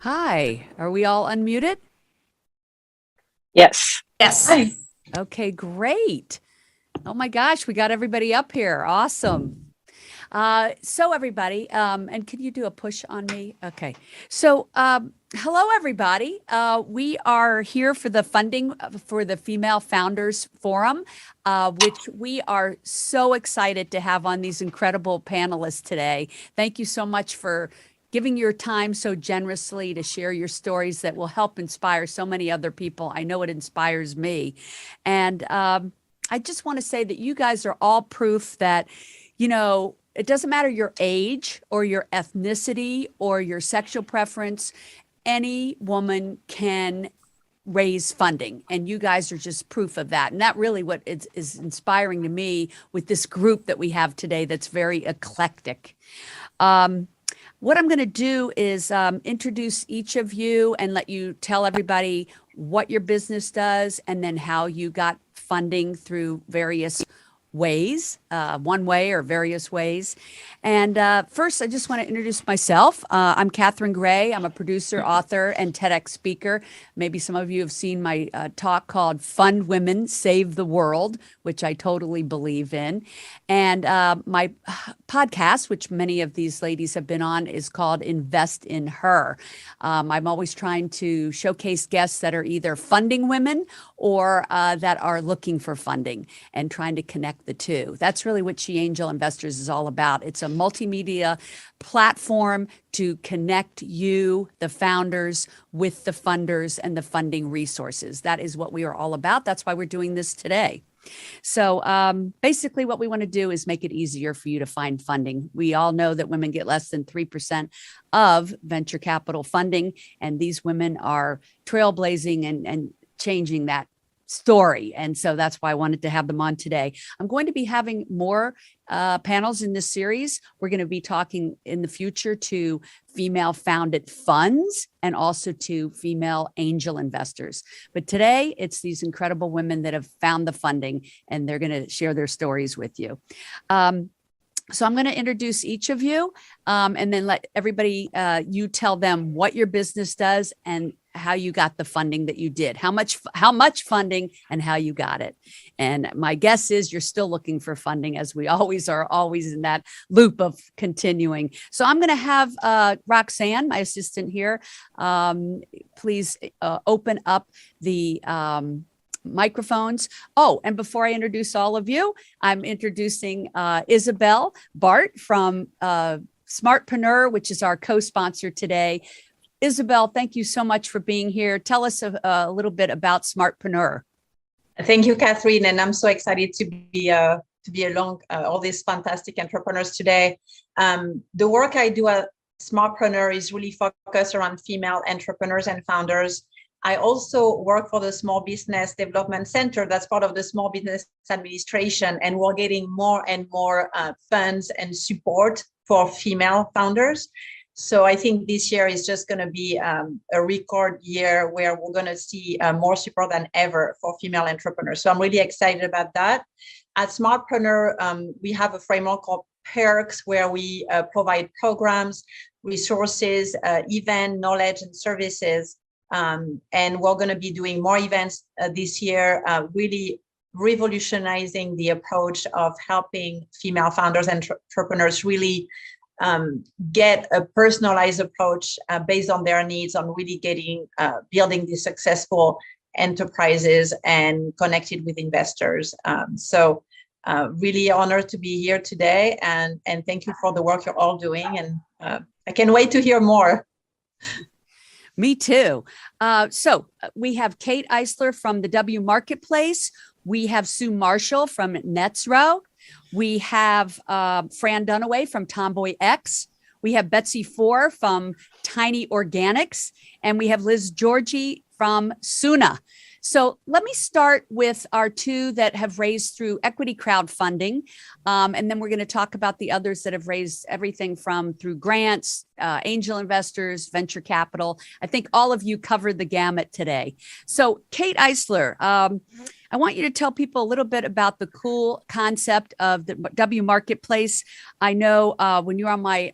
Hi, are we all unmuted? Yes. Yes. Hi. Okay, great. Oh my gosh, we got everybody up here. Awesome. So everybody, and can you do a push on me? Okay. Hello everybody. We are here for the funding for the Female Founders Forum, which we are so excited to have on these incredible panelists today. Thank you so much for giving your time so generously to share your stories that will help inspire so many other people. I know it inspires me. And I just want to say that you guys are all proof that, it doesn't matter your age or your ethnicity or your sexual preference, any woman can raise funding. And you guys are just proof of that. And that really what is inspiring to me with this group that we have today that's very eclectic. What I'm going to do is introduce each of you and let you tell everybody what your business does and then how you got funding through various ways, one way or various ways. And first, I just want to introduce myself. I'm Catherine Gray. I'm a producer, author, and TEDx speaker. Maybe some of you have seen my talk called Fund Women, Save the World, which I totally believe in. And my podcast, which many of these ladies have been on, is called Invest in Her. I'm always trying to showcase guests that are either funding women or that are looking for funding and trying to connect the two. That's really what She Angel Investors is all about. It's a multimedia platform to connect you, the founders, with the funders and the funding resources. That is what we are all about. That's why we're doing this today. So basically what we want to do is make it easier for you to find funding. We all know that women get less than 3% of venture capital funding, and these women are trailblazing and changing that story. And so that's why I wanted to have them on today. I'm going to be having more panels in this series. We're going to be talking in the future to female founded funds and also to female angel investors. But today it's these incredible women that have found the funding and they're going to share their stories with you. So I'm going to introduce each of you and then let everybody, you tell them what your business does and how you got the funding that you did, how much funding and how you got it. And my guess is you're still looking for funding, as we always are, always in that loop of continuing. So I'm going to have Roxanne, my assistant here, please open up the microphones. Oh, and before I introduce all of you, I'm introducing Isabel Bart from Smartpreneur, which is our co-sponsor today. Isabel, thank you so much for being here. Tell us a little bit about Smartpreneur. Thank you, Catherine, and I'm so excited to be along all these fantastic entrepreneurs today. The work I do at Smartpreneur is really focused around female entrepreneurs and founders. I also work for the Small Business Development Center that's part of the Small Business Administration, and we're getting more and more funds and support for female founders. So I think this year is just going to be a record year where we're going to see more support than ever for female entrepreneurs. So I'm really excited about that. At Smartpreneur, we have a framework called Perks where we provide programs, resources, event, knowledge, and services. And we're going to be doing more events this year, really revolutionizing the approach of helping female founders and entrepreneurs really get a personalized approach based on their needs on really building these successful enterprises and connected with investors. So really honored to be here today, and thank you for the work you're all doing. And I can't wait to hear more. Me too. So we have Kate Eisler from the W Marketplace. We have Sue Marshall from Netsrow. We have Fran Dunaway from Tomboy X. We have Betsy Four from Tiny Organics. And we have Liz Georgie from Suna. So let me start with our two that have raised through equity crowdfunding. And then we're going to talk about the others that have raised everything from through grants, angel investors, venture capital. I think all of you covered the gamut today. So Kate Eisler, I want you to tell people a little bit about the cool concept of the W Marketplace. I know when you were on my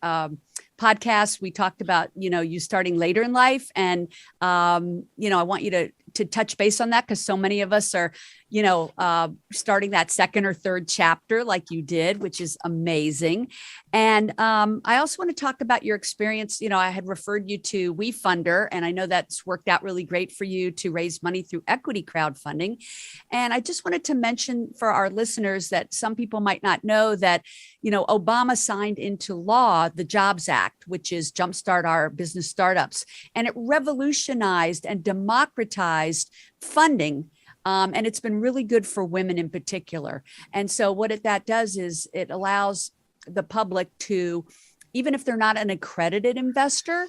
podcast, we talked about, you starting later in life. And, I want you to touch base on that, because so many of us are, starting that second or third chapter like you did, which is amazing. And I also want to talk about your experience. I had referred you to WeFunder, and I know that's worked out really great for you to raise money through equity crowdfunding. And I just wanted to mention for our listeners that some people might not know that, Obama signed into law the Jobs Act, which is Jumpstart Our Business Startups. And it revolutionized and democratized funding. And it's been really good for women in particular. And so what that does is it allows the public to, even if they're not an accredited investor,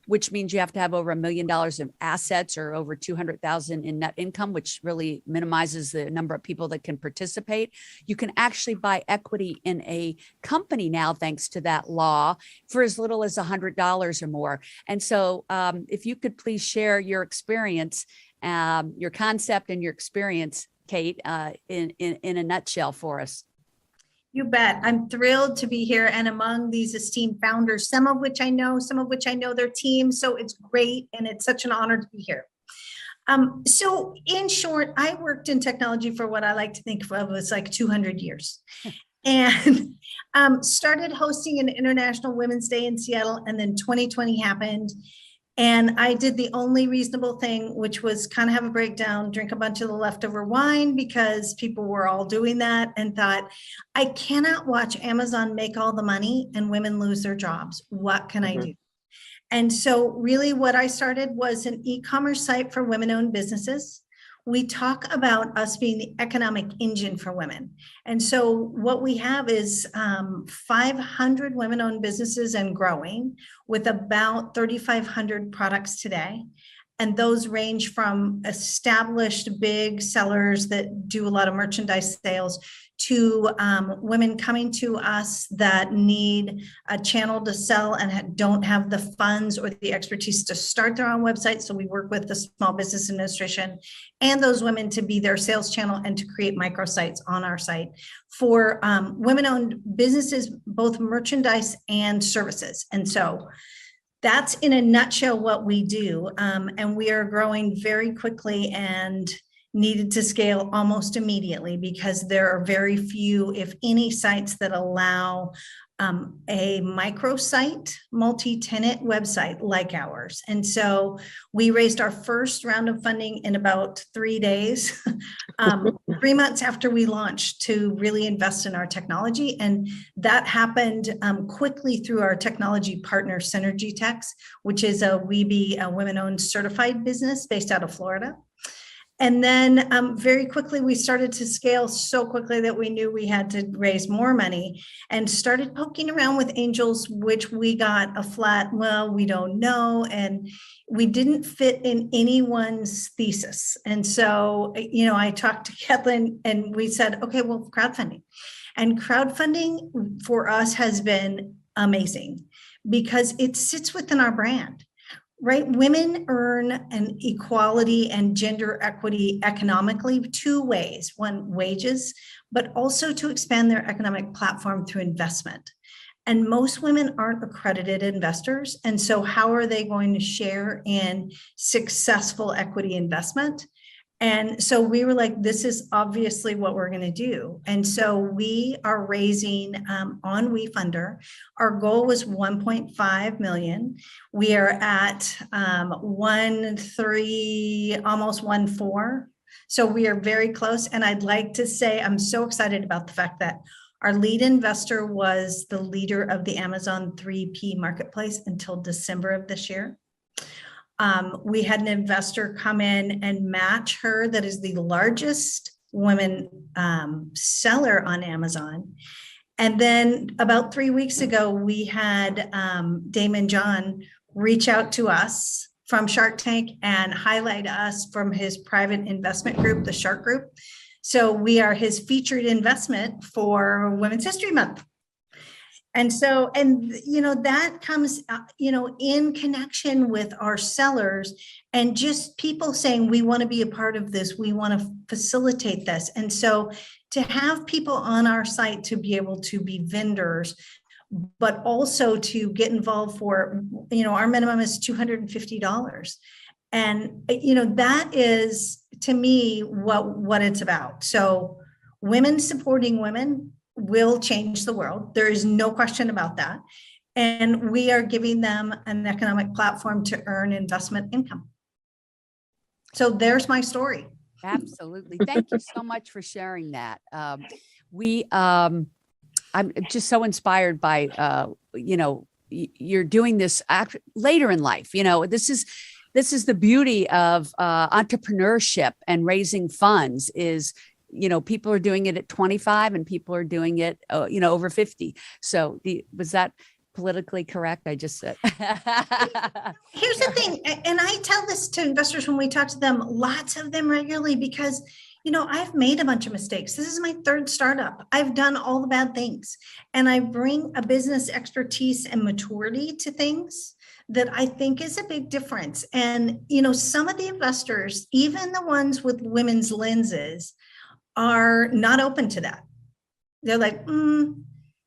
which means you have to have over $1 million of assets or over 200,000 in net income, which really minimizes the number of people that can participate. You can actually buy equity in a company now, thanks to that law, for as little as $100 or more. And so if you could please share your experience, your concept and your experience, Kate, in a nutshell for us. You bet. I'm thrilled to be here and among these esteemed founders, some of which I know their team. So it's great. And it's such an honor to be here. So in short, I worked in technology for what I like to think of as like 200 years. And started hosting an International Women's Day in Seattle. And then 2020 happened. And I did the only reasonable thing, which was kind of have a breakdown, drink a bunch of the leftover wine, because people were all doing that, and thought, I cannot watch Amazon make all the money and women lose their jobs. What can I do? And so really what I started was an e-commerce site for women-owned businesses. We talk about us being the economic engine for women. And so what we have is 500 women-owned businesses and growing, with about 3,500 products today. And those range from established big sellers that do a lot of merchandise sales to women coming to us that need a channel to sell and don't have the funds or the expertise to start their own website. So we work with the Small Business Administration and those women to be their sales channel and to create microsites on our site for women-owned businesses, both merchandise and services. And so that's in a nutshell what we do. And we are growing very quickly and needed to scale almost immediately, because there are very few, if any, sites that allow a microsite, multi-tenant website like ours. And so we raised our first round of funding in about 3 days, 3 months after we launched, to really invest in our technology. And that happened quickly through our technology partner, Synergy Techs, which is a women-owned certified business based out of Florida. And then very quickly, we started to scale so quickly that we knew we had to raise more money, and started poking around with angels, which we got a flat, well, we don't know. And we didn't fit in anyone's thesis. And so, I talked to Kathleen and we said, okay, well, crowdfunding. And crowdfunding for us has been amazing because it sits within our brand. Right? Women earn an equality and gender equity economically 2 ways. One, wages, but also to expand their economic platform through investment. And most women aren't accredited investors. And so how are they going to share in successful equity investment? And so we were like, this is obviously what we're going to do. And so we are raising on WeFunder. Our goal was 1.5 million. We are at 1.3, almost 1.4. So we are very close. And I'd like to say, I'm so excited about the fact that our lead investor was the leader of the Amazon 3P marketplace until December of this year. We had an investor come in and match her that is the largest women seller on Amazon. And then about 3 weeks ago, we had Damon John reach out to us from Shark Tank and highlight us from his private investment group, the Shark Group. So we are his featured investment for Women's History Month. And so, that comes, in connection with our sellers and just people saying, we want to be a part of this. We want to facilitate this. And so to have people on our site to be able to be vendors, but also to get involved for, our minimum is $250. And, that is, to me, what it's about. So women supporting women will change the world. There is no question about that. And we are giving them an economic platform to earn investment income. So there's my story. Absolutely. Thank you so much for sharing that. I'm just so inspired by, you're doing this later in life. This is the beauty of entrepreneurship and raising funds is, people are doing it at 25 and people are doing it, over 50. So was that politically correct? I just said. Here's the thing. And I tell this to investors when we talk to them, lots of them regularly, because I've made a bunch of mistakes. This is my third startup. I've done all the bad things. And I bring a business expertise and maturity to things that I think is a big difference. And, some of the investors, even the ones with women's lenses, are not open to that. They're like,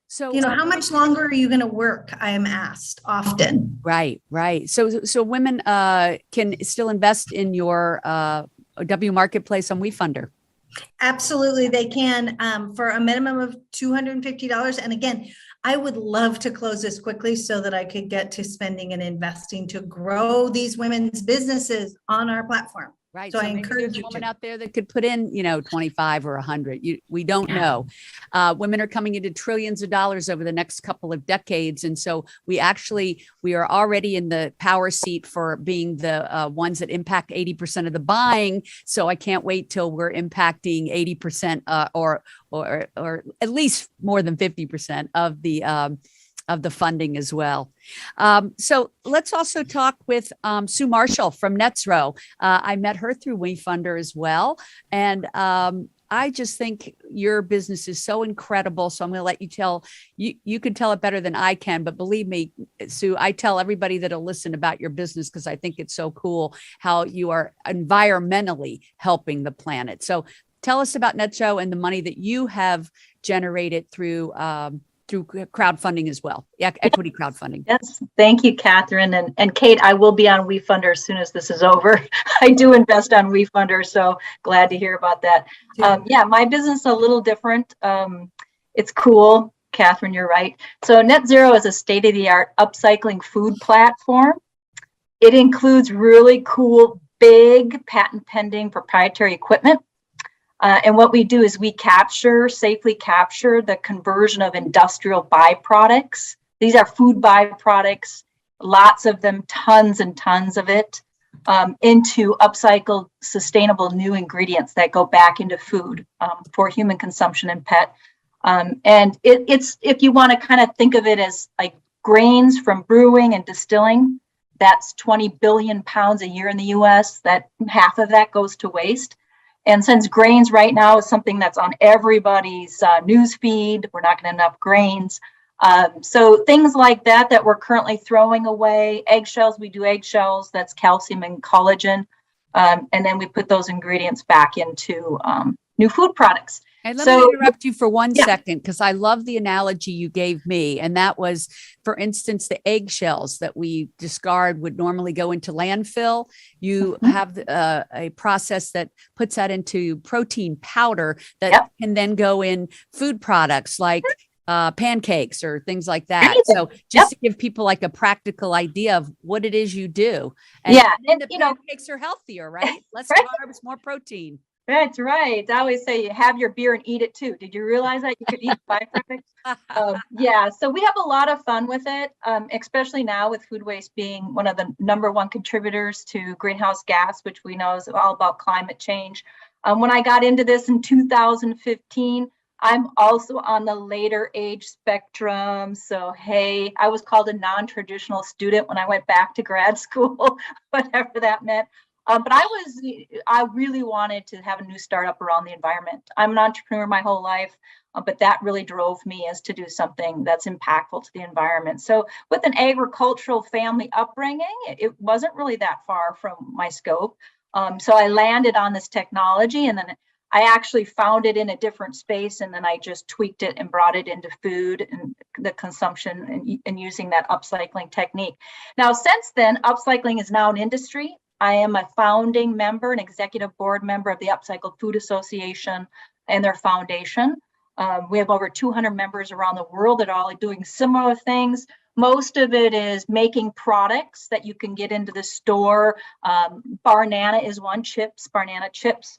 so, how much longer are you going to work? I am asked often. Right. So women can still invest in your W Marketplace on WeFunder. Absolutely, they can, for a minimum of $250. And again, I would love to close this quickly so that I could get to spending and investing to grow these women's businesses on our platform. Right. So I maybe encourage there's you a woman to. out there that could put in, 25 or 100. We don't know. Women are coming into trillions of dollars over the next couple of decades. And so we are already in the power seat for being the ones that impact 80% of the buying. So I can't wait till we're impacting 80% or at least more than 50% of the funding as well. So let's also talk with Sue Marshall from NetsRow. I met her through WeFunder as well. And I just think your business is so incredible. So I'm going to let you tell, you can tell it better than I can, but believe me, Sue, I tell everybody that'll listen about your business because I think it's so cool how you are environmentally helping the planet. So tell us about NetsRow and the money that you have generated through crowdfunding as well, equity crowdfunding. Yes, thank you, Catherine. And Kate, I will be on WeFunder as soon as this is over. I do invest on WeFunder, so glad to hear about that. My business is a little different. It's cool, Catherine, you're right. So NetZero is a state-of-the-art upcycling food platform. It includes really cool, big, patent-pending proprietary equipment. And what we do is we safely capture the conversion of industrial byproducts. These are food byproducts, lots of them, tons and tons of it, into upcycled, sustainable new ingredients that go back into food for human consumption and pet. And it's, if you want to kind of think of it as like grains from brewing and distilling, that's 20 billion pounds a year in the US, that half of that goes to waste. And since grains right now is something that's on everybody's news feed, we're not going to enough grains. So things like that we're currently throwing away. Eggshells, we do eggshells, that's calcium and collagen. And then we put those ingredients back into new food products. And let me interrupt you for one second, because I love the analogy you gave me. And that was, for instance, the eggshells that we discard would normally go into landfill. You have a process that puts that into protein powder that can then go in food products like pancakes or things like that. Anything. So just to give people like a practical idea of what it is you do. And the pancakes are healthier, right? Less carbs, more protein. That's right. I always say you have your beer and eat it too. Did you realize that you could eat byproducts? So we have a lot of fun with it, especially now with food waste being one of the number one contributors to greenhouse gas, which we know is all about climate change. When I got into this in 2015, I'm also on the later age spectrum. So, hey, I was called a non-traditional student when I went back to grad school, whatever that meant. But I really wanted to have a new startup around the environment. I'm an entrepreneur my whole life, but that really drove me as to do something that's impactful to the environment. So with an agricultural family upbringing, it wasn't really that far from my scope. So I landed on this technology, and then I actually found it in a different space, and then I just tweaked it and brought it into food and the consumption and using that upcycling technique. Now, since then, upcycling is now an industry. I am a founding member, an executive board member of the Upcycled Food Association and their foundation. We have over 200 members around the world that are all doing similar things. Most of it is making products that you can get into the store. Barnana is one, Barnana chips.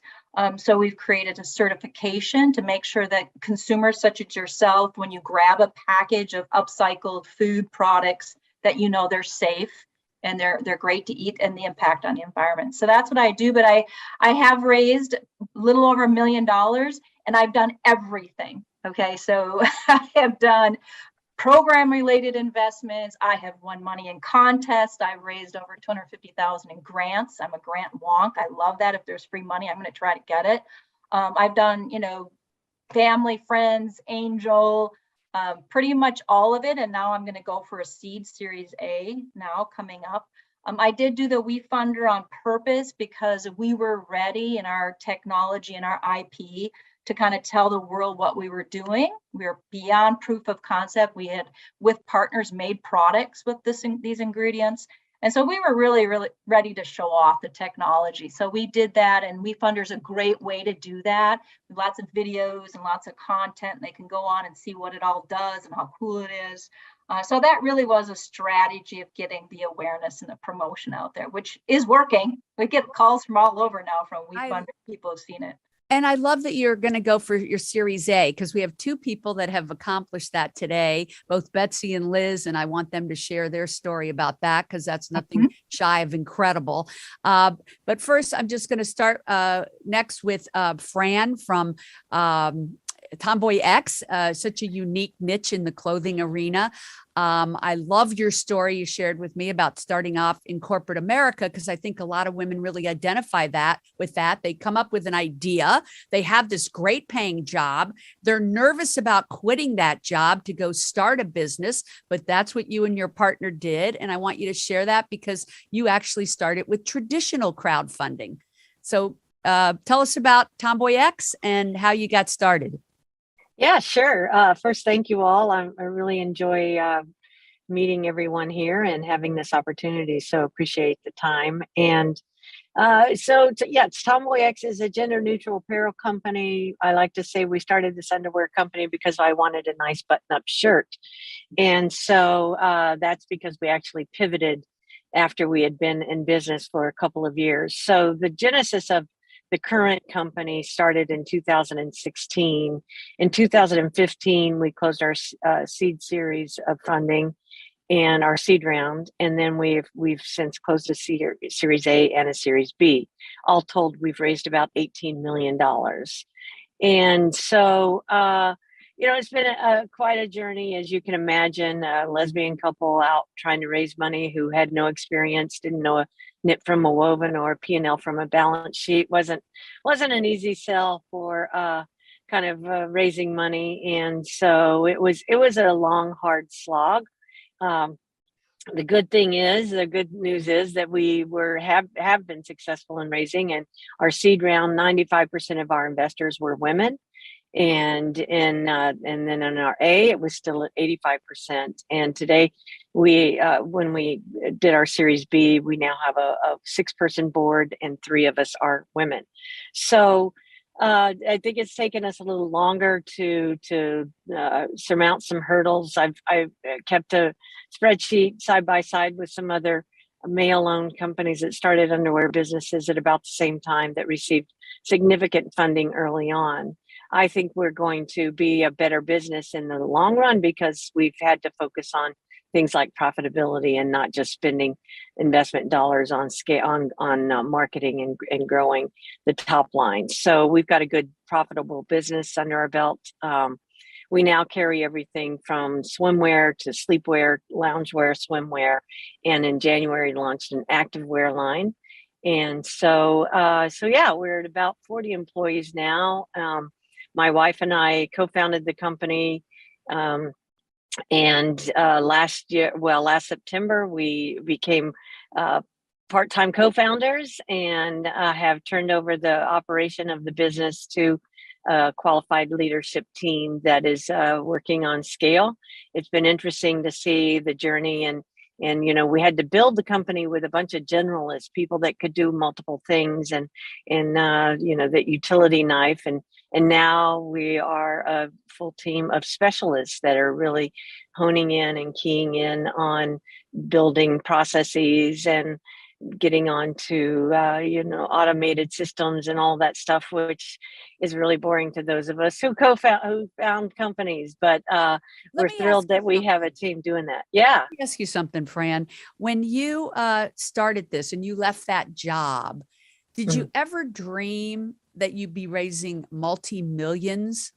So we've created a certification to make sure that consumers such as yourself, when you grab a package of upcycled food products, that you know they're safe and they're great to eat and the impact on the environment. So that's what I do. But I have raised a little over $1 million, and I've done everything. Okay, so I have done program-related investments. I have won money in contests. I've raised over $250,000 in grants. I'm a grant wonk. I love that. If there's free money, I'm going to try to get it. I've done, family, friends, angel, pretty much all of it. And now I'm going to go for a seed Series A now coming up. I did do the WeFunder on purpose because we were ready in our technology and our IP to kind of tell the world what we were doing. We were beyond proof of concept. We had, with partners, made products with these ingredients. And so we were really, really ready to show off the technology. So we did that, and WeFunder is a great way to do that. Lots of videos and lots of content. And they can go on and see what it all does and how cool it is. So that really was a strategy of getting the awareness and the promotion out there, which is working. We get calls from all over now from WeFunder. People have seen it. And I love that you're going to go for your Series A, because we have two people that have accomplished that today, both Betsy and Liz, and I want them to share their story about that, because that's nothing shy of incredible. But first, I'm just going to start next with Fran from Tomboy X, such a unique niche in the clothing arena. I love your story you shared with me about starting off in corporate America, because I think a lot of women really identify with that. They come up with an idea. They have this great paying job. They're nervous about quitting that job to go start a business, but that's what you and your partner did. And I want you to share that, because you actually started with traditional crowdfunding. So tell us about Tomboy X and how you got started. Yeah, sure. First, thank you all. I really enjoy meeting everyone here and having this opportunity. So appreciate the time. And Tomboy X is a gender neutral apparel company. I like to say we started this underwear company because I wanted a nice button up shirt. And so that's because we actually pivoted after we had been in business for a couple of years. So the genesis of the current company started in 2016. In 2015, we closed our seed series of funding and our seed round, and then we've since closed a Series A and a Series B. All told, we've raised about $18 million. And so, it's been quite a journey, as you can imagine. A lesbian couple out trying to raise money who had no experience, didn't know a knit from a woven or a P&L from a balance sheet. Wasn't an easy sell for raising money, and so it was a long, hard slog. The good news is that we have been successful in raising, and our seed round, 95% of our investors were women. And then in our A, it was still at 85%. And today, when we did our Series B, we now have a 6-person board, and 3 of us are women. So I think it's taken us a little longer to surmount some hurdles. I've kept a spreadsheet side by side with some other male-owned companies that started underwear businesses at about the same time that received significant funding early on. I think we're going to be a better business in the long run because we've had to focus on things like profitability and not just spending investment dollars on scale on marketing and growing the top line. So we've got a good profitable business under our belt. We now carry everything from swimwear to sleepwear, loungewear, swimwear, and in January launched an activewear line. And so we're at about 40 employees now. My wife and I co-founded the company, and last September, we became part-time co-founders and have turned over the operation of the business to a qualified leadership team that is working on scale. It's been interesting to see the journey, and we had to build the company with a bunch of generalists, people that could do multiple things, and that utility knife, and now we are a full team of specialists that are really honing in and keying in on building processes and getting on to automated systems and all that stuff, which is really boring to those of us who found companies, but we're thrilled that we have a team doing that. Yeah. Let me ask you something, Fran. When you started this and you left that job, did you ever dream that you'd be raising multi-millions?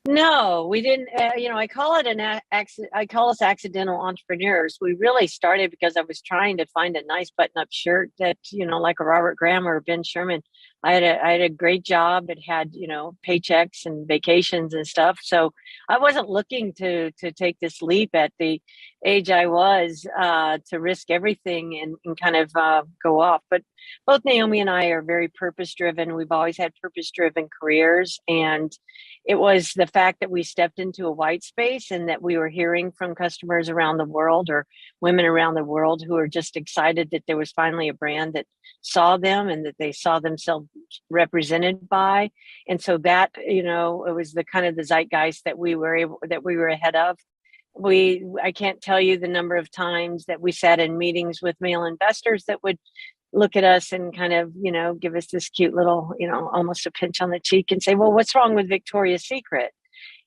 No, we didn't. I call it I call us accidental entrepreneurs. We really started because I was trying to find a nice button-up shirt that, like a Robert Graham or Ben Sherman. I had a great job that had, paychecks and vacations and stuff. So I wasn't looking to take this leap at the age I was to risk everything and kind of go off. But both Naomi and I are very purpose-driven. We've always had purpose-driven careers, and it was the fact that we stepped into a white space and that we were hearing from customers around the world, or women around the world, who are just excited that there was finally a brand that saw them and that they saw themselves represented by. And so that, it was the kind of the zeitgeist that we were ahead of. I can't tell you the number of times that we sat in meetings with male investors that would look at us and kind of, give us this cute little, almost a pinch on the cheek and say, well, what's wrong with Victoria's Secret?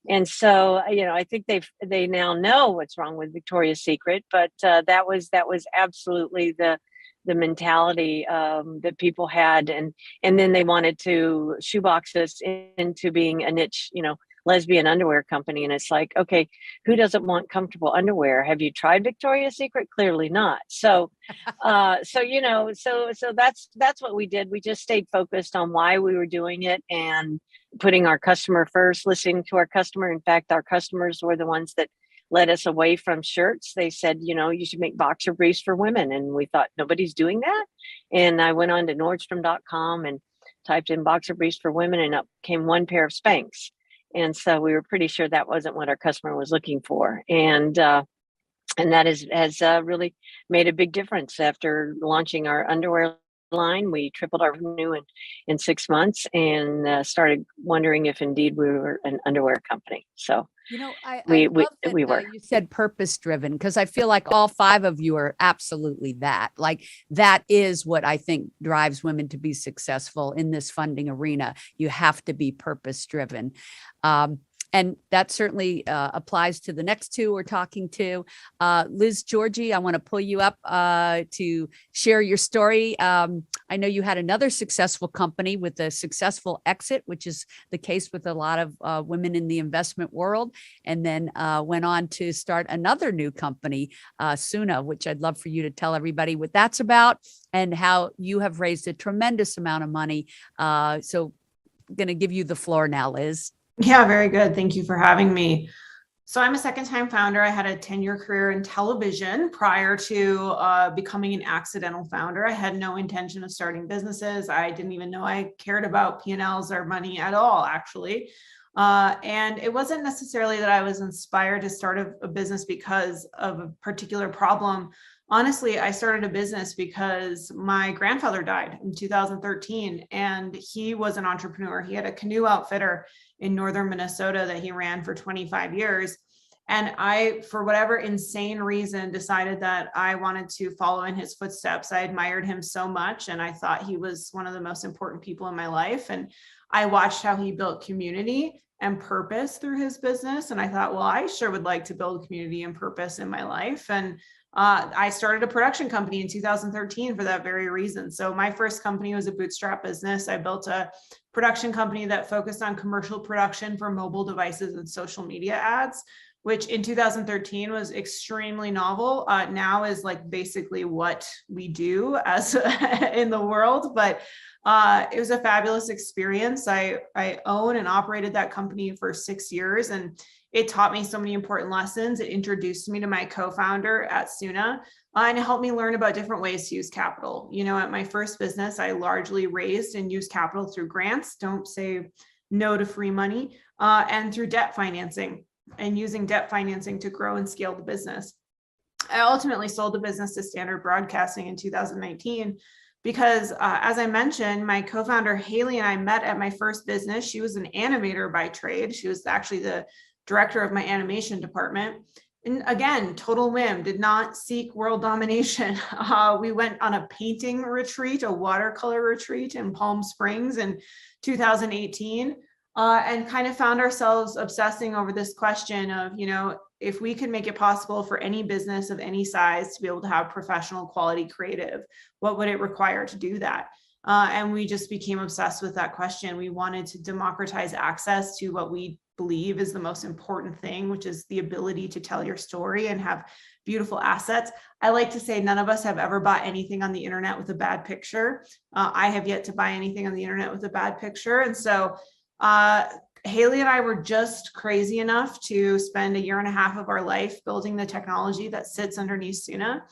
And so, I think they now know what's wrong with Victoria's Secret, but that was absolutely the mentality that people had. And then they wanted to shoebox us into being a niche, lesbian underwear company. And it's like, okay, who doesn't want comfortable underwear? Have you tried Victoria's Secret? Clearly not. So, so that's what we did. We just stayed focused on why we were doing it and putting our customer first, listening to our customer. In fact, our customers were the ones that led us away from shirts. They said, you should make boxer briefs for women. And we thought, nobody's doing that. And I went on to Nordstrom.com and typed in boxer briefs for women, and up came one pair of Spanx. And so we were pretty sure that wasn't what our customer was looking for. And that has really made a big difference. After launching our underwear line, we tripled our revenue in 6 months, and started wondering if indeed we were an underwear company. So I love that, we were. You said purpose-driven, because I feel like all five of you are absolutely that. Like, that is what I think drives women to be successful in this funding arena. You have to be purpose-driven. And that certainly applies to the next two we're talking to. Liz Georgie, I want to pull you up to share your story. I know you had another successful company with a successful exit, which is the case with a lot of women in the investment world, and then went on to start another new company, Suna, which I'd love for you to tell everybody what that's about and how you have raised a tremendous amount of money. So I'm going to give you the floor now, Liz. Yeah, very good. Thank you for having me. So I'm a second-time founder. I had a 10-year career in television prior to becoming an accidental founder. I had no intention of starting businesses. I didn't even know I cared about P&Ls or money at all, actually. And it wasn't necessarily that I was inspired to start a business because of a particular problem. Honestly, I started a business because my grandfather died in 2013, and he was an entrepreneur. He had a canoe outfitter in northern Minnesota that he ran for 25 years. And I, for whatever insane reason, decided that I wanted to follow in his footsteps. I admired him so much, and I thought he was one of the most important people in my life. And I watched how he built community and purpose through his business. And I thought, well, I sure would like to build community and purpose in my life. And I started a production company in 2013 for that very reason. So my first company was a bootstrap business. I built a production company that focused on commercial production for mobile devices and social media ads, which in 2013 was extremely novel. Now is like basically what we do as in the world, but it was a fabulous experience. I own and operated that company for 6 years, and It taught me so many important lessons. It introduced me to my co-founder at Suna, and it helped me learn about different ways to use capital. You know, at my first business, I largely raised and used capital through grants. Don't say no to free money, and through debt financing, and using debt financing to grow and scale the business. I ultimately sold the business to Standard Broadcasting in 2019 because, as I mentioned, my co-founder Haley and I met at my first business. She was an animator by trade. She was actually the director of my animation department. And again, total whim, did not seek world domination. We went on a painting retreat, a watercolor retreat in Palm Springs in 2018, and kind of found ourselves obsessing over this question of, you know, if we could make it possible for any business of any size to be able to have professional quality creative, what would it require to do that? And we just became obsessed with that question. We wanted to democratize access to what we believe is the most important thing, which is the ability to tell your story and have beautiful assets. I like to say none of us have ever bought anything on the internet with a bad picture. I have yet to buy anything on the internet with a bad picture. And so Haley and I were just crazy enough to spend 1.5 years of our life building the technology that sits underneath Suna.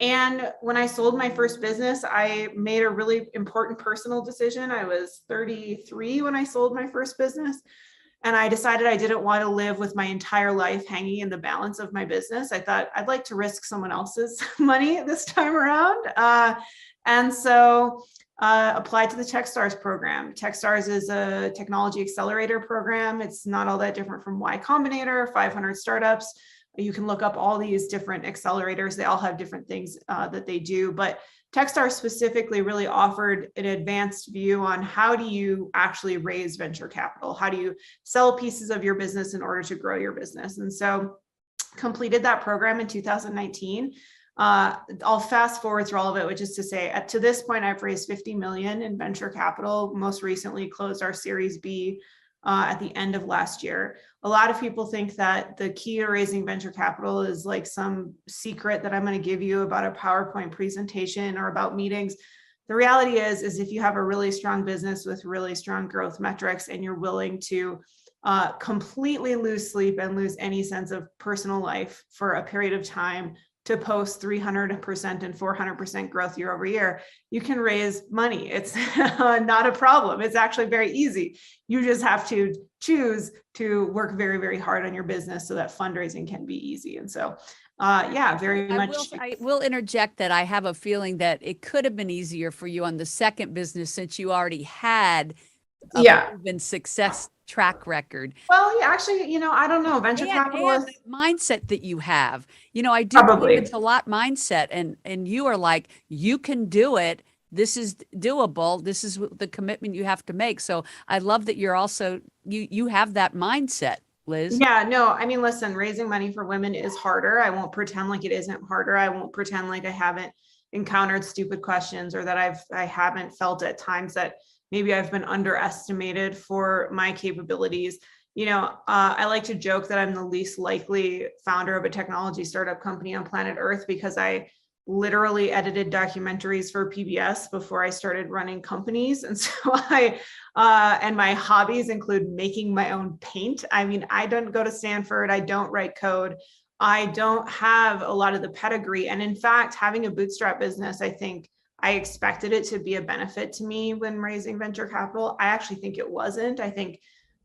And when I sold my first business, I made a really important personal decision. I was 33 when I sold my first business. And I decided I didn't want to live with my entire life hanging in the balance of my business. I thought I'd like to risk someone else's money this time around. And so applied to the Techstars program. Techstars is a technology accelerator program. It's not all that different from Y Combinator, 500 startups. You can look up all these different accelerators. They all have different things that they do, but Techstars specifically really offered an advanced view on how do you actually raise venture capital? How do you sell pieces of your business in order to grow your business? And so completed that program in 2019. I'll fast forward through all of it, which is to say, to this point, I've raised 50 million in venture capital. Most recently closed our Series B at the end of last year. A lot of people think that the key to raising venture capital is like some secret that I'm going to give you about a PowerPoint presentation or about meetings. The reality is if you have a really strong business with really strong growth metrics and you're willing to completely lose sleep and lose any sense of personal life for a period of time to post 300% and 400% growth year over year, you can raise money. It's not a problem. It's actually very easy. You just have to choose to work very, very hard on your business so that fundraising can be easy. And so, yeah, very much. I will interject that I have a feeling that it could have been easier for you on the second business since you already had a proven success track record. Well, yeah, actually, you know, I don't know. Venture capital and the mindset that you have. You know, I do believe it's a lot mindset, and you are like, you can do it. This is doable. This is the commitment you have to make. So I love that you're also you have that mindset, Liz. Yeah, no, I mean, listen, raising money for women is harder. I won't pretend like it isn't harder. I won't pretend like I haven't encountered stupid questions or that I haven't felt at times that maybe I've been underestimated for my capabilities. You know, I like to joke that I'm the least likely founder of a technology startup company on planet Earth because I literally edited documentaries for PBS before I started running companies. And so and my hobbies include making my own paint. I mean, I don't go to Stanford. I don't write code. I don't have a lot of the pedigree. And in fact, having a bootstrap business, I think I expected it to be a benefit to me when raising venture capital. I actually think it wasn't. I think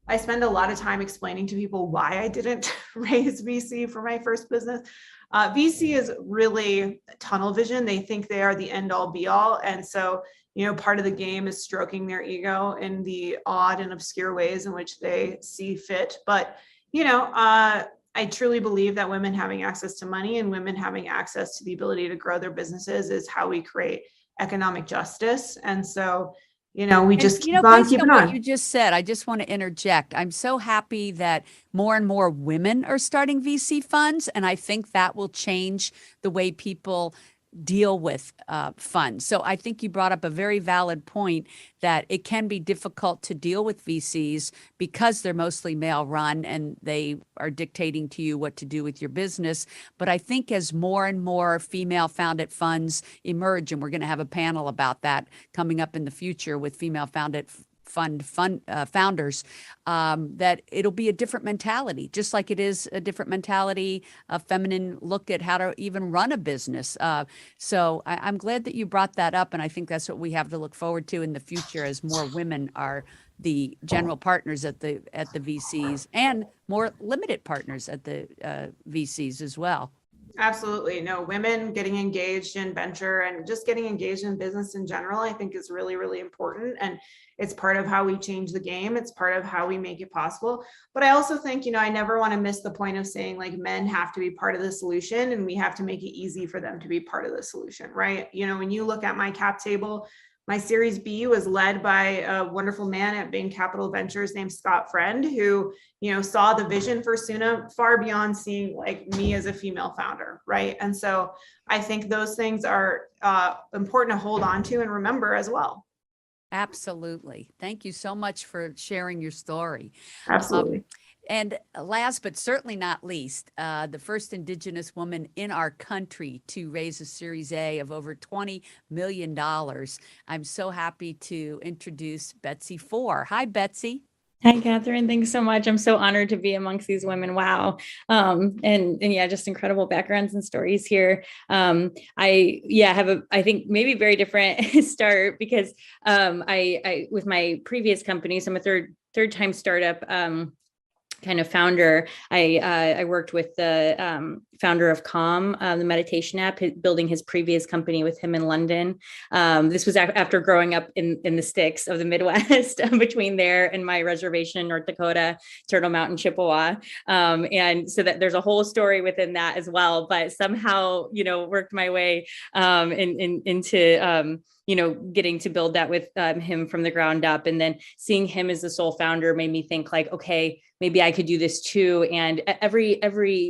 I spend a lot of time explaining to people why I didn't raise VC for my first business. VC is really tunnel vision. They think they are the end all be all. And so, you know, part of the game is stroking their ego in the odd and obscure ways in which they see fit. But, you know, I truly believe that women having access to money and women having access to the ability to grow their businesses is how we create economic justice. And so, you know, we just keep on keeping on. What you just said, I just want to interject. I'm so happy that more and more women are starting VC funds, and I think that will change the way people deal with funds. So I think you brought up a very valid point that it can be difficult to deal with VCs because they're mostly male run and they are dictating to you what to do with your business. But I think as more and more female founded funds emerge, and we're going to have a panel about that coming up in the future with female founded founders, that it'll be a different mentality, just like it is a different mentality, a feminine look at how to even run a business. So I'm glad that you brought that up. And I think that's what we have to look forward to in the future as more women are the general partners at the VCs and more limited partners at the VCs as well. Absolutely. No, women getting engaged in venture and just getting engaged in business in general, I think is really, really important. And it's part of how we change the game. It's part of how we make it possible. But I also think, I never want to miss the point of saying like men have to be part of the solution and we have to make it easy for them to be part of the solution, right? When you look at my cap table, my Series B was led by a wonderful man at Bain Capital Ventures named Scott Friend, who, saw the vision for Suna far beyond seeing like me as a female founder, right? And so I think those things are important to hold on to and remember as well. Absolutely. Thank you so much for sharing your story. Absolutely. And last but certainly not least, the first Indigenous woman in our country to raise a Series A of over $20 million. I'm so happy to introduce Betsy Four. Hi, Betsy. Hi, Catherine. Thanks so much. I'm so honored to be amongst these women. Wow. And yeah, just incredible backgrounds and stories here. I have I think maybe very different start because I with my previous company, so I'm a third time startup kind of founder. I worked with the founder of Calm, the meditation app, building his previous company with him in London. This was after growing up in the sticks of the Midwest between there and my reservation in North Dakota, Turtle Mountain, Chippewa. And so that there's a whole story within that as well, but somehow, worked my way into getting to build that with him from the ground up. And then seeing him as the sole founder made me think like, okay, maybe I could do this too. And every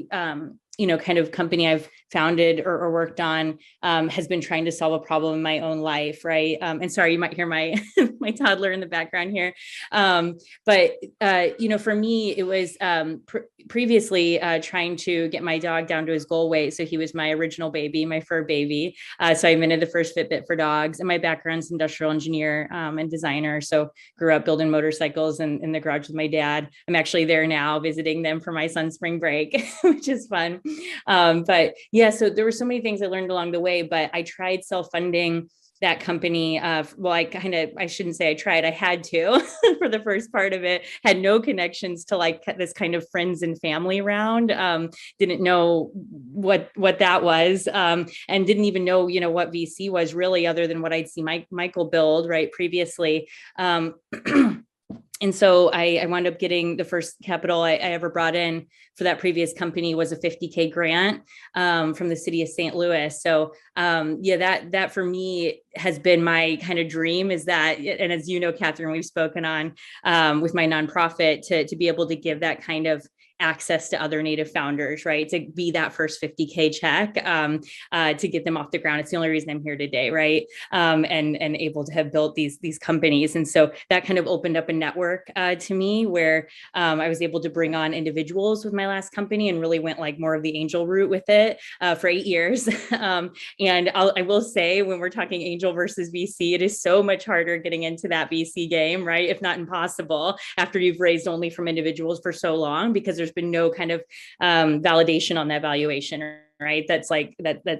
kind of company I've founded or worked on has been trying to solve a problem in my own life, right? And sorry, you might hear my my toddler in the background here. But for me, it was previously trying to get my dog down to his goal weight. So he was my original baby, my fur baby. So I invented the first Fitbit for dogs. And my background's industrial engineer and designer. So grew up building motorcycles in the garage with my dad. I'm actually there now visiting them for my son's spring break, which is fun. But yeah, so there were so many things I learned along the way, but I tried self-funding that company. I shouldn't say I tried, I had to for the first part of it, had no connections to like this kind of friends and family round. Didn't know what that was. And didn't even know, what VC was really other than what I'd seen Michael build right previously. And so I wound up getting the first capital I ever brought in for that previous company was a $50K grant from the city of St. Louis. So that for me has been my kind of dream is that, and as you know, Catherine, we've spoken on with my nonprofit to be able to give that kind of access to other Native founders, right? To be that first 50K check to get them off the ground. It's the only reason I'm here today, right? And able to have built these companies. And so that kind of opened up a network to me where I was able to bring on individuals with my last company and really went like more of the angel route with it for 8 years. And I will say when we're talking angel versus VC, it is so much harder getting into that VC game, right? If not impossible after you've raised only from individuals for so long, because there's been no kind of validation on that valuation, right? That's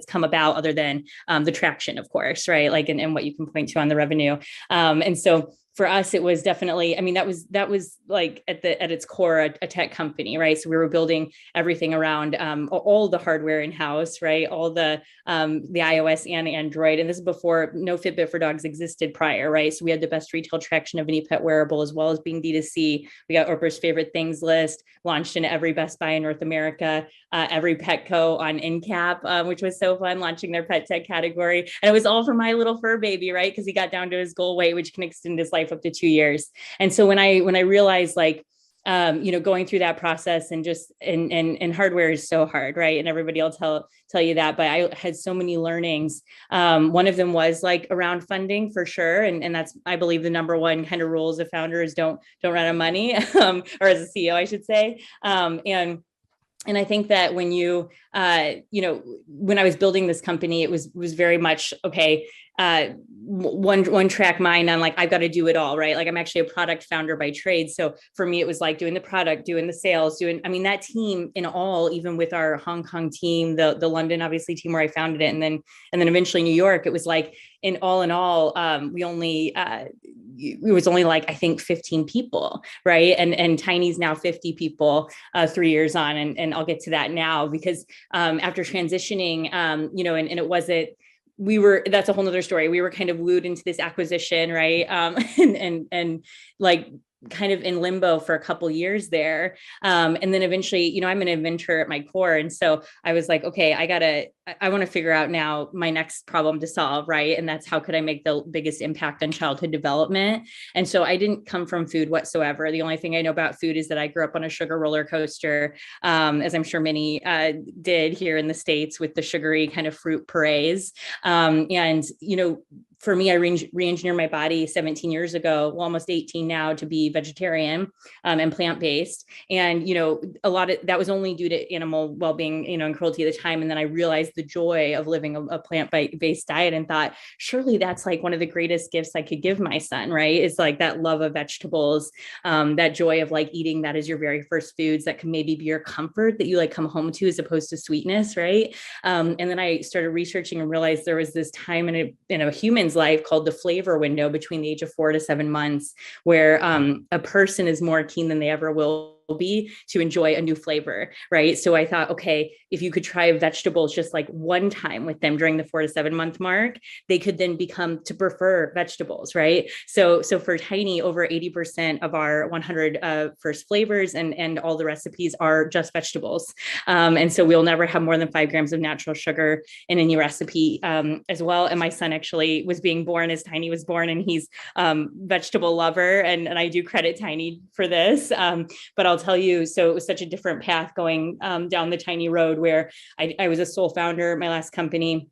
come about other than the traction, of course, right? Like, and what you can point to on the revenue. And so for us, it was definitely, that was like at its core, a tech company, right? So we were building everything around all the hardware in-house, right? All the iOS and Android. And this is before no Fitbit for dogs existed prior, right? So we had the best retail traction of any pet wearable, as well as being D2C. We got Oprah's favorite things list, launched in every Best Buy in North America, every Petco on InCap, which was so fun, launching their pet tech category. And it was all for my little fur baby, right? Because he got down to his goal weight, which can extend his life up to 2 years. And so when I realized like, going through that process and just, and hardware is so hard, right? And everybody will tell you that, but I had so many learnings. One of them was like around funding for sure. And that's, I believe, the number one kind of rule as a founder is don't run out of money, or as a CEO, I should say. And and I think that when you, when I was building this company, it was very much, okay, one track mind on like, I've got to do it all, right? Like I'm actually a product founder by trade. So for me, it was like doing the product, doing the sales, that team in all, even with our Hong Kong team, the London, obviously team where I founded it. And then eventually New York, it was like in all, it was only like, I think 15 people, right? And Tiny's now 50 people 3 years on. And I'll get to that now because after transitioning, and it wasn't, that's a whole nother story. We were kind of wooed into this acquisition, right? And like kind of in limbo for a couple years there. And then eventually, I'm an inventor at my core. And so I was like, okay, I want to figure out now my next problem to solve, right? And that's how could I make the biggest impact on childhood development? And so I didn't come from food whatsoever. The only thing I know about food is that I grew up on a sugar roller coaster, as I'm sure many did here in the States with the sugary kind of fruit purees. For me, I re-engineered my body 17 years ago, well, almost 18 now, to be vegetarian and plant-based. And, a lot of that was only due to animal well-being, and cruelty at the time. And then I realized the joy of living a plant-based diet and thought, surely that's like one of the greatest gifts I could give my son, right? Is like that love of vegetables, that joy of like eating that as your very first foods that can maybe be your comfort that you like come home to as opposed to sweetness, right? And then I started researching and realized there was this time in a human's life called the flavor window between the age of 4 to 7 months, where a person is more keen than they ever will be to enjoy a new flavor, right? So I thought, okay, if you could try vegetables just like one time with them during the 4 to 7 month mark, they could then become to prefer vegetables, right? So for Tiny, over 80% of our 100 first flavors and all the recipes are just vegetables. And so we'll never have more than 5 grams of natural sugar in any recipe as well. And my son actually was being born as Tiny was born, and he's vegetable lover. And I do credit Tiny for this. But I'll tell you, so it was such a different path going down the Tiny road where I was a sole founder. My last company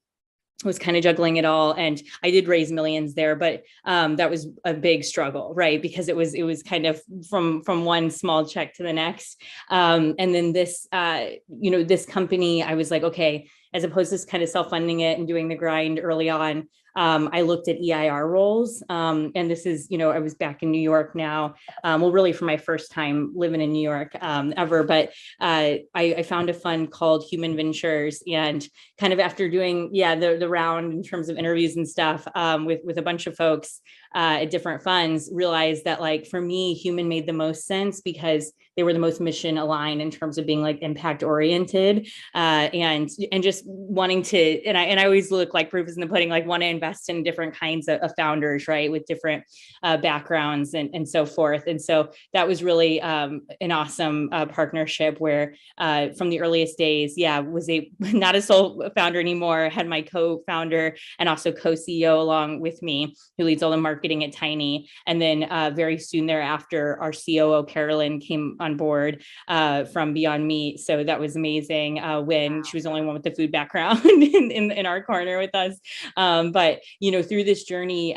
was kind of juggling it all, and I did raise millions there, but that was a big struggle, right? Because it was kind of from one small check to the next. And then this, this company, I was like, okay, as opposed to kind of self-funding it and doing the grind early on, I looked at EIR roles. And this is, I was back in New York now, really for my first time living in New York ever, but I found a fund called Human Ventures, and kind of after doing, the round in terms of interviews and stuff with a bunch of folks at different funds, realized that like, for me, Human made the most sense because they were the most mission aligned in terms of being like impact oriented and just wanting to, and I always look like proof is in the pudding, like want to invest in different kinds of founders, right? With different backgrounds and so forth. And so that was really an awesome partnership where from the earliest days, was not a sole founder anymore, had my co-founder and also co-CEO along with me, who leads all the marketing at Tiny. And then very soon thereafter, our COO, Carolyn, came on board from Beyond Meat. So that was amazing when she was the only one with the food background in our corner with us. But, through this journey,